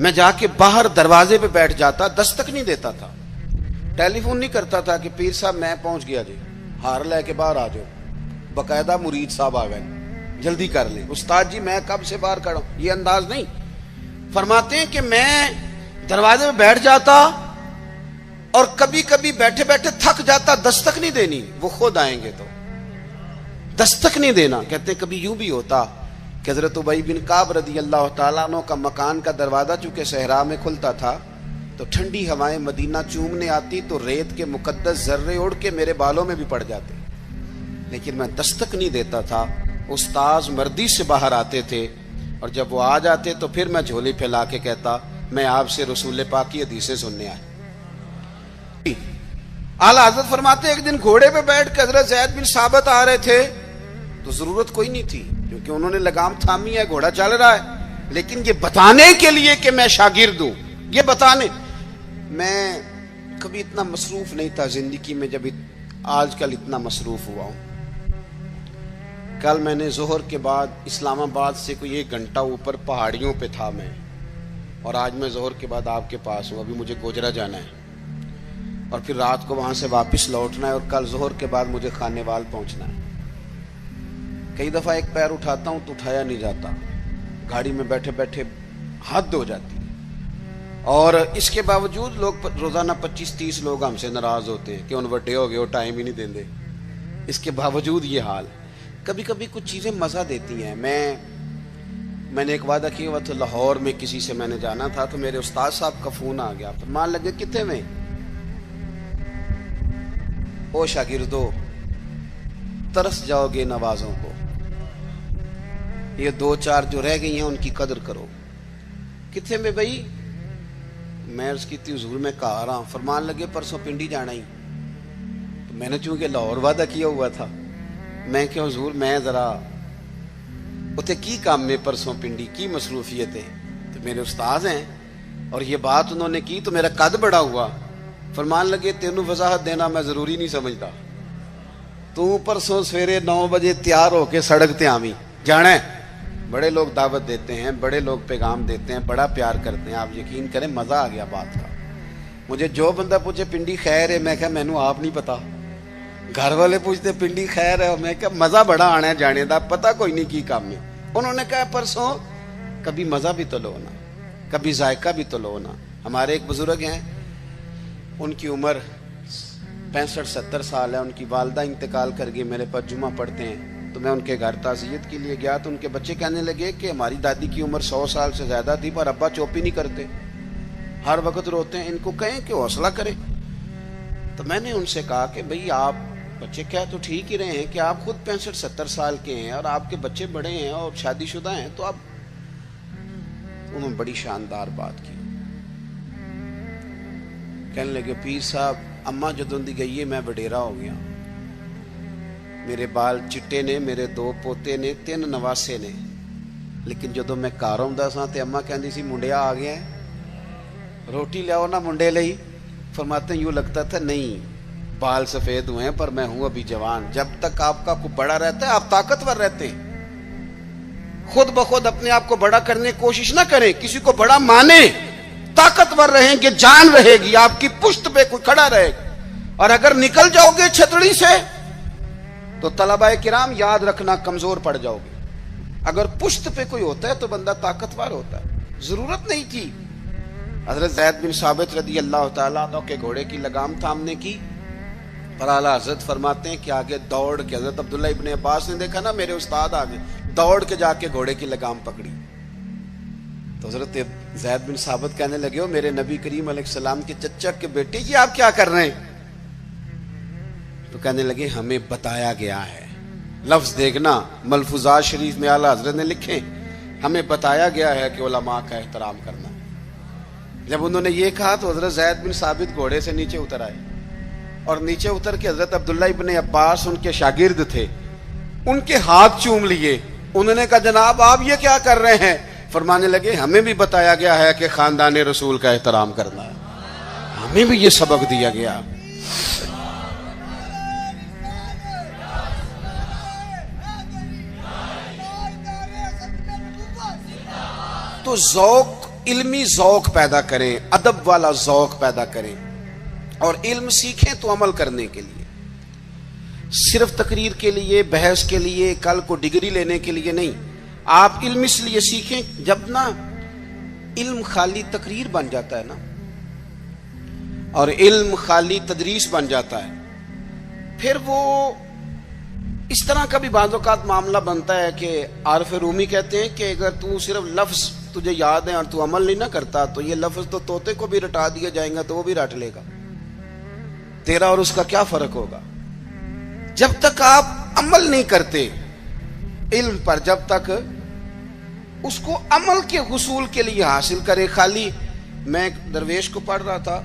میں جا کے باہر دروازے پہ بیٹھ جاتا, دستک نہیں دیتا تھا, ٹیلی فون نہیں کرتا تھا کہ پیر صاحب میں پہنچ گیا جی, ہار لے کے باہر آ جاؤ. باقاعدہ مرید صاحب آ گئے, جلدی کر لیں استاد جی میں کب سے باہر کھڑا ہوں, یہ انداز نہیں. فرماتے ہیں کہ میں دروازے پہ بیٹھ جاتا اور کبھی کبھی بیٹھے بیٹھے تھک جاتا, دستک نہیں دینی, وہ خود آئیں گے تو دستک نہیں دینا. کہتے ہیں کبھی یوں بھی ہوتا کہ حضرت ابی بن کعب رضی اللہ تعالیٰ عنہ کا مکان کا دروازہ چونکہ صحرا میں کھلتا تھا تو ٹھنڈی ہوائیں مدینہ چومنے آتی تو ریت کے مقدس ذرے اڑ کے میرے بالوں میں بھی پڑ جاتے, لیکن میں دستک نہیں دیتا تھا. استاذ مردی سے باہر آتے تھے اور جب وہ آ جاتے تو پھر میں جھولی پھیلا کے کہتا میں آپ سے رسول پاک کی حدیثیں سننے آیا. اعلیٰ حضرت فرماتے ایک دن گھوڑے پہ بیٹھ کے حضرت زید بن ثابت آ رہے تھے تو ضرورت کوئی نہیں تھی کیونکہ انہوں نے لگام تھامی ہے, گھوڑا چل رہا ہے, لیکن یہ بتانے کے لیے کہ میں شاگرد ہوں, یہ بتانے. میں کبھی اتنا مصروف نہیں تھا زندگی میں جب آج کل اتنا مصروف ہوا ہوں. کل میں نے ظہر کے بعد اسلام آباد سے کوئی 1 گھنٹہ اوپر پہاڑیوں پہ تھا میں, اور آج میں ظہر کے بعد آپ کے پاس ہوں. ابھی مجھے گوجرا جانا ہے اور پھر رات کو وہاں سے واپس لوٹنا ہے اور کل ظہر کے بعد مجھے خانے وال پہنچنا ہے. کئی دفعہ ایک پیر اٹھاتا ہوں تو اٹھایا نہیں جاتا, گاڑی میں بیٹھے بیٹھے حد ہو جاتی, اور اس کے باوجود لوگ روزانہ 25-30 لوگ ہم سے ناراض ہوتے ہیں کہ ان وڈے ہو گئے وہ ٹائم ہی نہیں دیندے. اس کے باوجود یہ حال. کبھی کبھی کچھ چیزیں مزہ دیتی ہیں. میں نے ایک وعدہ کیا ہوا تھا, لاہور میں کسی سے میں نے جانا تھا تو میرے استاد صاحب کا فون آ گیا, فرمان لگے کتنے میں, او شاگردو ترس جاؤ گے نوازوں کو, یہ 2-4 جو رہ گئی ہیں ان کی قدر کرو. کتنے میں بھائی, میں عرض کی تھی حضور میں کہا رہا ہوں. فرمان لگے پرسوں پنڈی جانا ہی. تو میں نے چونکہ لاہور وعدہ کیا ہوا تھا, میں کہ حضور میں ذرا اتنے کی کام میں پرسوں پنڈی کی مصروفیت ہے, تو میرے استاد ہیں اور یہ بات انہوں نے کی تو میرا قد بڑا ہوا. فرمان لگے تینوں وضاحت دینا میں ضروری نہیں سمجھتا, تو پرسوں سویرے 9 بجے تیار ہو کے سڑک تے آویں جانا ہے. بڑے لوگ دعوت دیتے ہیں, بڑے لوگ پیغام دیتے ہیں, بڑا پیار کرتے ہیں, آپ یقین کریں مزہ آ گیا بات کا. مجھے جو بندہ پوچھے پنڈی خیر ہے, میں کہا مینوں آپ نہیں پتا. گھر والے پوچھتے پنڈی خیر ہے, میں کہا مزہ بڑا آنا ہے جانے دا, پتہ کوئی نہیں کی کام میں. انہوں نے کہا پرسوں کبھی مزہ بھی تو لو نا, کبھی ذائقہ بھی تو لو نا. ہمارے ایک بزرگ ہیں, ان کی عمر 65-70 سال ہے, ان کی والدہ انتقال کر گئی, میرے پاس جمعہ پڑھتے ہیں تو میں ان کے گھر تعزیت کے لیے گیا تو ان کے بچے کہنے لگے کہ ہماری دادی کی عمر 100 سال سے زیادہ تھی پر ابا چوپی نہیں کرتے, ہر وقت روتے ہیں, ان کو کہیں کہ حوصلہ کریں. تو میں نے ان سے کہا کہ بھئی آپ بچے کیا تو ٹھیک ہی رہے ہیں کہ آپ خود 65-70 سال کے ہیں اور آپ کے بچے بڑے ہیں اور شادی شدہ ہیں, تو آپ. انہوں نے بڑی شاندار بات کی, کہنے لگے پیر صاحب اماں جدوں دی گئی ہے میں وڈیرا ہو گیا, میرے بال چٹے نے, میرے 2 پوتے نے, 3 نواسے نے, لیکن جدوں میں گھر آਉਂدا سا تے اماں کہندی سی منڈیا آ گیا ہے, روٹی لیاؤ نا منڈے لئی. فرماتے ہیں یوں لگتا تھا نہیں بال سفید ہوئے ہیں پر میں ہوں ابھی جوان. جب تک آپ کا کو بڑا رہتا ہے آپ طاقتور رہتے ہیں. خود بخود اپنے آپ کو بڑا کرنے کی کوشش نہ کریں, کسی کو بڑا مانے, طاقتور رہیں گے, جان رہے گی, آپ کی پشت پہ کوئی کھڑا رہے گا. اور اگر نکل جاؤ گے چھتڑی سے تو طلباء کرام یاد رکھنا کمزور پڑ جاؤ گے. اگر پشت پہ کوئی ہوتا ہے تو بندہ طاقتور ہوتا ہے. ضرورت نہیں تھی حضرت زید بن ثابت رضی اللہ تعالیٰ عنہ کے گھوڑے کی لگام تھامنے کی, پر اعلیٰ حضرت فرماتے ہیں کہ آگے دوڑ کے, حضرت عبداللہ ابن عباس نے دیکھا نا میرے استاد آگے, دوڑ کے جا کے گھوڑے کی لگام پکڑی. تو حضرت زید بن ثابت کہنے لگے ہو میرے نبی کریم علیہ السلام کے چچا کے بیٹے یہ آپ کیا کر رہے ہیں؟ تو کہنے لگے ہمیں بتایا گیا ہے. لفظ دیکھنا ملفوظات شریف میں اعلیٰ حضرت نے لکھے, ہمیں بتایا گیا ہے کہ علماء کا احترام کرنا. جب انہوں نے یہ کہا تو حضرت زید بن ثابت گھوڑے سے نیچے اتر آئے اور نیچے اتر کے حضرت عبداللہ ابن عباس ان کے شاگرد تھے, ان کے ہاتھ چوم لیے. انہوں نے کہا جناب آپ یہ کیا کر رہے ہیں؟ فرمانے لگے ہمیں بھی بتایا گیا ہے کہ خاندان رسول کا احترام کرنا ہے, ہمیں بھی یہ سبق دیا گیا. تو ذوق علمی ذوق پیدا کریں، ادب والا ذوق پیدا کریں، اور علم سیکھیں تو عمل کرنے کے لیے، صرف تقریر کے لیے، بحث کے لیے، کل کو ڈگری لینے کے لیے نہیں۔ آپ علم اس لیے سیکھیں، جب نا علم خالی تقریر بن جاتا ہے نا، اور علم خالی تدریس بن جاتا ہے، پھر وہ اس طرح کا بھی بعض اوقات معاملہ بنتا ہے کہ عارف رومی کہتے ہیں کہ اگر تو صرف لفظ تجھے یاد ہے اور تو عمل نہیں نہ کرتا تو یہ لفظ تو طوطے کو بھی رٹا دیا جائیں گا تو وہ بھی رٹ لے گا، تیرا اور اس کا کیا فرق ہوگا؟ جب تک آپ عمل نہیں کرتے علم پر، جب تک اس کو عمل کے حصول کے لیے حاصل کرے، خالی میں ایک درویش کو پڑھ رہا تھا،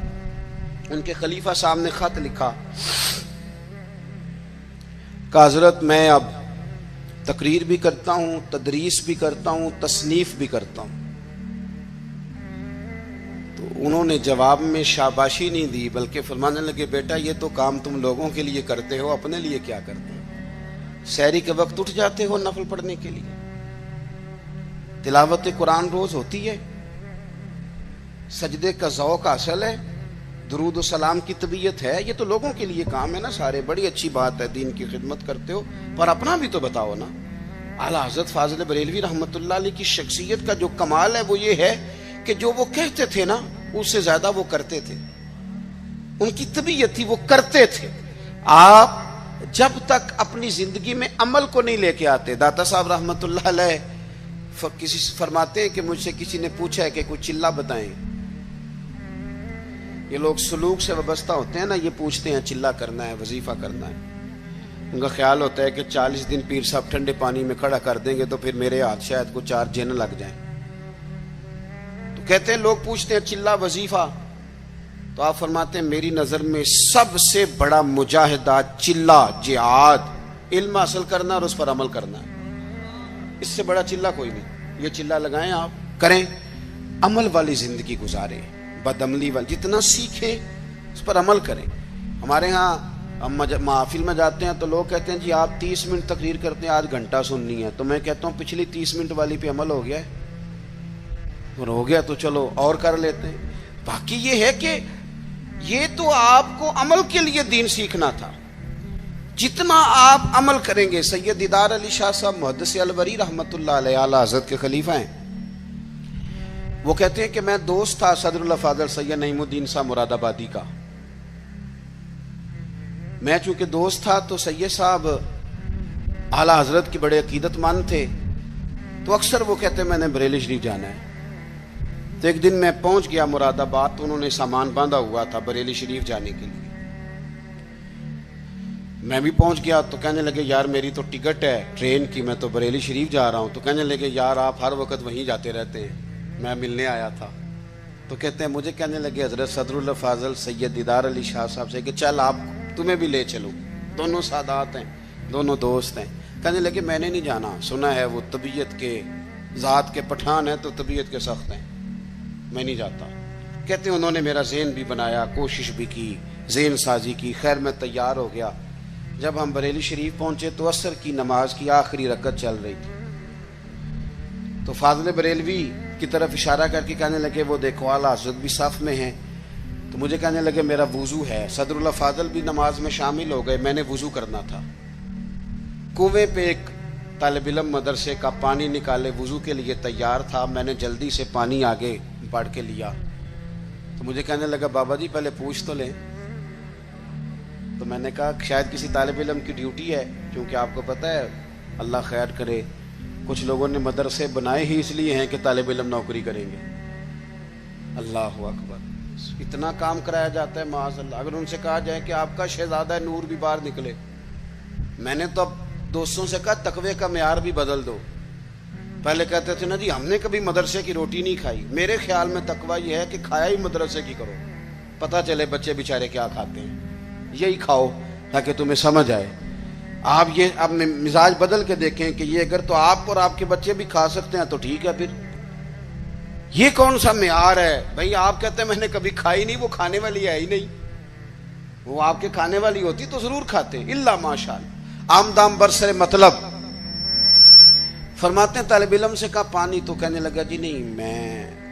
ان کے خلیفہ صاحب نے خط لکھا کہ حضرت میں اب تقریر بھی کرتا ہوں، تدریس بھی کرتا ہوں، تصنیف بھی کرتا ہوں۔ تو انہوں نے جواب میں شاباشی نہیں دی، بلکہ فرمانے لگے بیٹا یہ تو کام تم لوگوں کے لیے کرتے ہو، اپنے لیے کیا کرتے ہو؟ سحری کے وقت اٹھ جاتے ہو نفل پڑھنے کے لیے، تلاوت قرآن روز ہوتی ہے، سجدے کا ذوق حاصل ہے، درود و سلام کی طبیعت ہے، یہ تو لوگوں کے لیے کام ہے نا سارے، بڑی اچھی بات ہے، دین کی خدمت کرتے ہو، پر اپنا بھی تو بتاؤ نا۔ اعلیٰ حضرت فاضل بریلوی رحمۃ اللہ علیہ کی شخصیت کا جو کمال ہے وہ یہ ہے کہ جو وہ کہتے تھے نا اس سے زیادہ وہ کرتے تھے، ان کی طبیعت تھی وہ کرتے تھے۔ آپ جب تک اپنی زندگی میں عمل کو نہیں لے کے آتے، داتا صاحب رحمۃ اللہ علیہ کسی سے فرماتے ہیں کہ مجھ سے کسی نے پوچھا ہے کہ کوئی چلہ بتائیں، یہ لوگ سلوک سے وابستہ ہوتے ہیں نا، یہ پوچھتے ہیں چلہ کرنا ہے، وظیفہ کرنا ہے، ان کا خیال ہوتا ہے کہ 40 دن پیر صاحب ٹھنڈے پانی میں کھڑا کر دیں گے تو پھر میرے ہاتھ شاید کو 4 جن لگ جائیں۔ تو کہتے ہیں لوگ پوچھتے ہیں چلہ وظیفہ، تو آپ فرماتے ہیں میری نظر میں سب سے بڑا مجاہدہ چلہ جہاد علم حاصل کرنا اور اس پر عمل کرنا ہے، اس سے بڑا چلہ کوئی نہیں۔ یہ چلہ لگائیں، آپ کریں، عمل والی زندگی گزاریں، بدعملی والی، جتنا سیکھیں اس پر عمل کریں۔ ہمارے ہاں ہم محافل میں جاتے ہیں تو لوگ کہتے ہیں جی آپ 30 منٹ تقریر کرتے ہیں، 1 گھنٹہ سننی ہے، تو میں کہتا ہوں پچھلی 30 منٹ والی پہ عمل ہو گیا ہے، اور ہو گیا تو چلو اور کر لیتے ہیں۔ باقی یہ ہے کہ یہ تو آپ کو عمل کے لیے دین سیکھنا تھا، جتنا آپ عمل کریں گے۔ سید دیدار علی شاہ صاحب محدث الوری رحمۃ اللہ علیہ، اعلیٰ حضرت کے خلیفہ ہیں، وہ کہتے ہیں کہ میں دوست تھا صدر اللہ فاضل سید نعیم الدین صاحب مراد آبادی کا، میں چونکہ دوست تھا تو سید صاحب اعلیٰ حضرت کے بڑے عقیدت مند تھے، تو اکثر وہ کہتے ہیں میں نے بریلی شریف جانا ہے۔ تو ایک دن میں پہنچ گیا مراد آباد، تو انہوں نے سامان باندھا ہوا تھا بریلی شریف جانے کے لیے، میں بھی پہنچ گیا، تو کہنے لگے یار میری تو ٹکٹ ہے ٹرین کی، میں تو بریلی شریف جا رہا ہوں۔ تو کہنے لگے یار آپ ہر وقت وہیں جاتے رہتے ہیں، میں ملنے آیا تھا۔ تو کہتے ہیں مجھے کہنے لگے حضرت صدر اللہ فاضل سید دیدار علی شاہ صاحب سے کہ چل آپ تمہیں بھی لے چلو، دونوں سادات ہیں، دونوں دوست ہیں۔ کہنے لگے میں نے نہیں جانا، سنا ہے وہ طبیعت کے ذات کے پٹھان ہیں تو طبیعت کے سخت ہیں، میں نہیں جاتا۔ کہتے ہیں انہوں نے میرا ذہن بھی بنایا، کوشش بھی کی، ذہن سازی کی، خیر میں تیار ہو گیا۔ جب ہم بریلی شریف پہنچے تو عصر کی نماز کی آخری رکعت چل رہی تھی، تو فاضل بریلوی کی طرف اشارہ کر کے کہنے لگے وہ دیکھو اعلیٰ حضرت بھی صف میں ہیں۔ تو مجھے کہنے لگے میرا وضو ہے، صدر اللہ فاضل بھی نماز میں شامل ہو گئے، میں نے وضو کرنا تھا۔ کنویں پہ ایک طالب علم مدرسے کا پانی نکالے وضو کے لیے تیار تھا، میں نے جلدی سے پانی آگے بڑھ کے لیا، تو مجھے کہنے لگا بابا جی پہلے پوچھ تو لیں۔ تو میں نے کہا شاید کسی طالب علم کی ڈیوٹی ہے، کیونکہ آپ کو پتہ ہے اللہ خیر کرے کچھ لوگوں نے مدرسے بنائے ہی اس لیے ہیں کہ طالب علم نوکری کریں گے۔ اللہ اکبر، اتنا کام کرایا جاتا ہے معاذ اللہ۔ اگر ان سے کہا جائے کہ آپ کا شہزادہ نور بھی باہر نکلے، میں نے تو اب دوستوں سے کہا تقوی کا معیار بھی بدل دو۔ پہلے کہتے تھے نا جی ہم نے کبھی مدرسے کی روٹی نہیں کھائی، میرے خیال میں تقوی یہ ہے کہ کھایا ہی مدرسے کی کرو، پتہ چلے بچے بیچارے کیا کھاتے ہیں، یہی کھاؤ تاکہ تمہیں سمجھ آئے۔ آپ یہ اب مزاج بدل کے دیکھیں کہ یہ اگر تو آپ اور آپ کے بچے بھی کھا سکتے ہیں تو ٹھیک ہے، پھر یہ کون سا معیار ہے بھائی؟ آپ کہتے ہیں میں نے کبھی کھائی نہیں، وہ کھانے والی ہے ہی نہیں، وہ آپ کے کھانے والی ہوتی تو ضرور کھاتے ہیں، الا ماشاءاللہ آمدام برسر مطلب۔ فرماتے ہیں طالب علم سے کہا پانی، تو کہنے لگا جی نہیں میں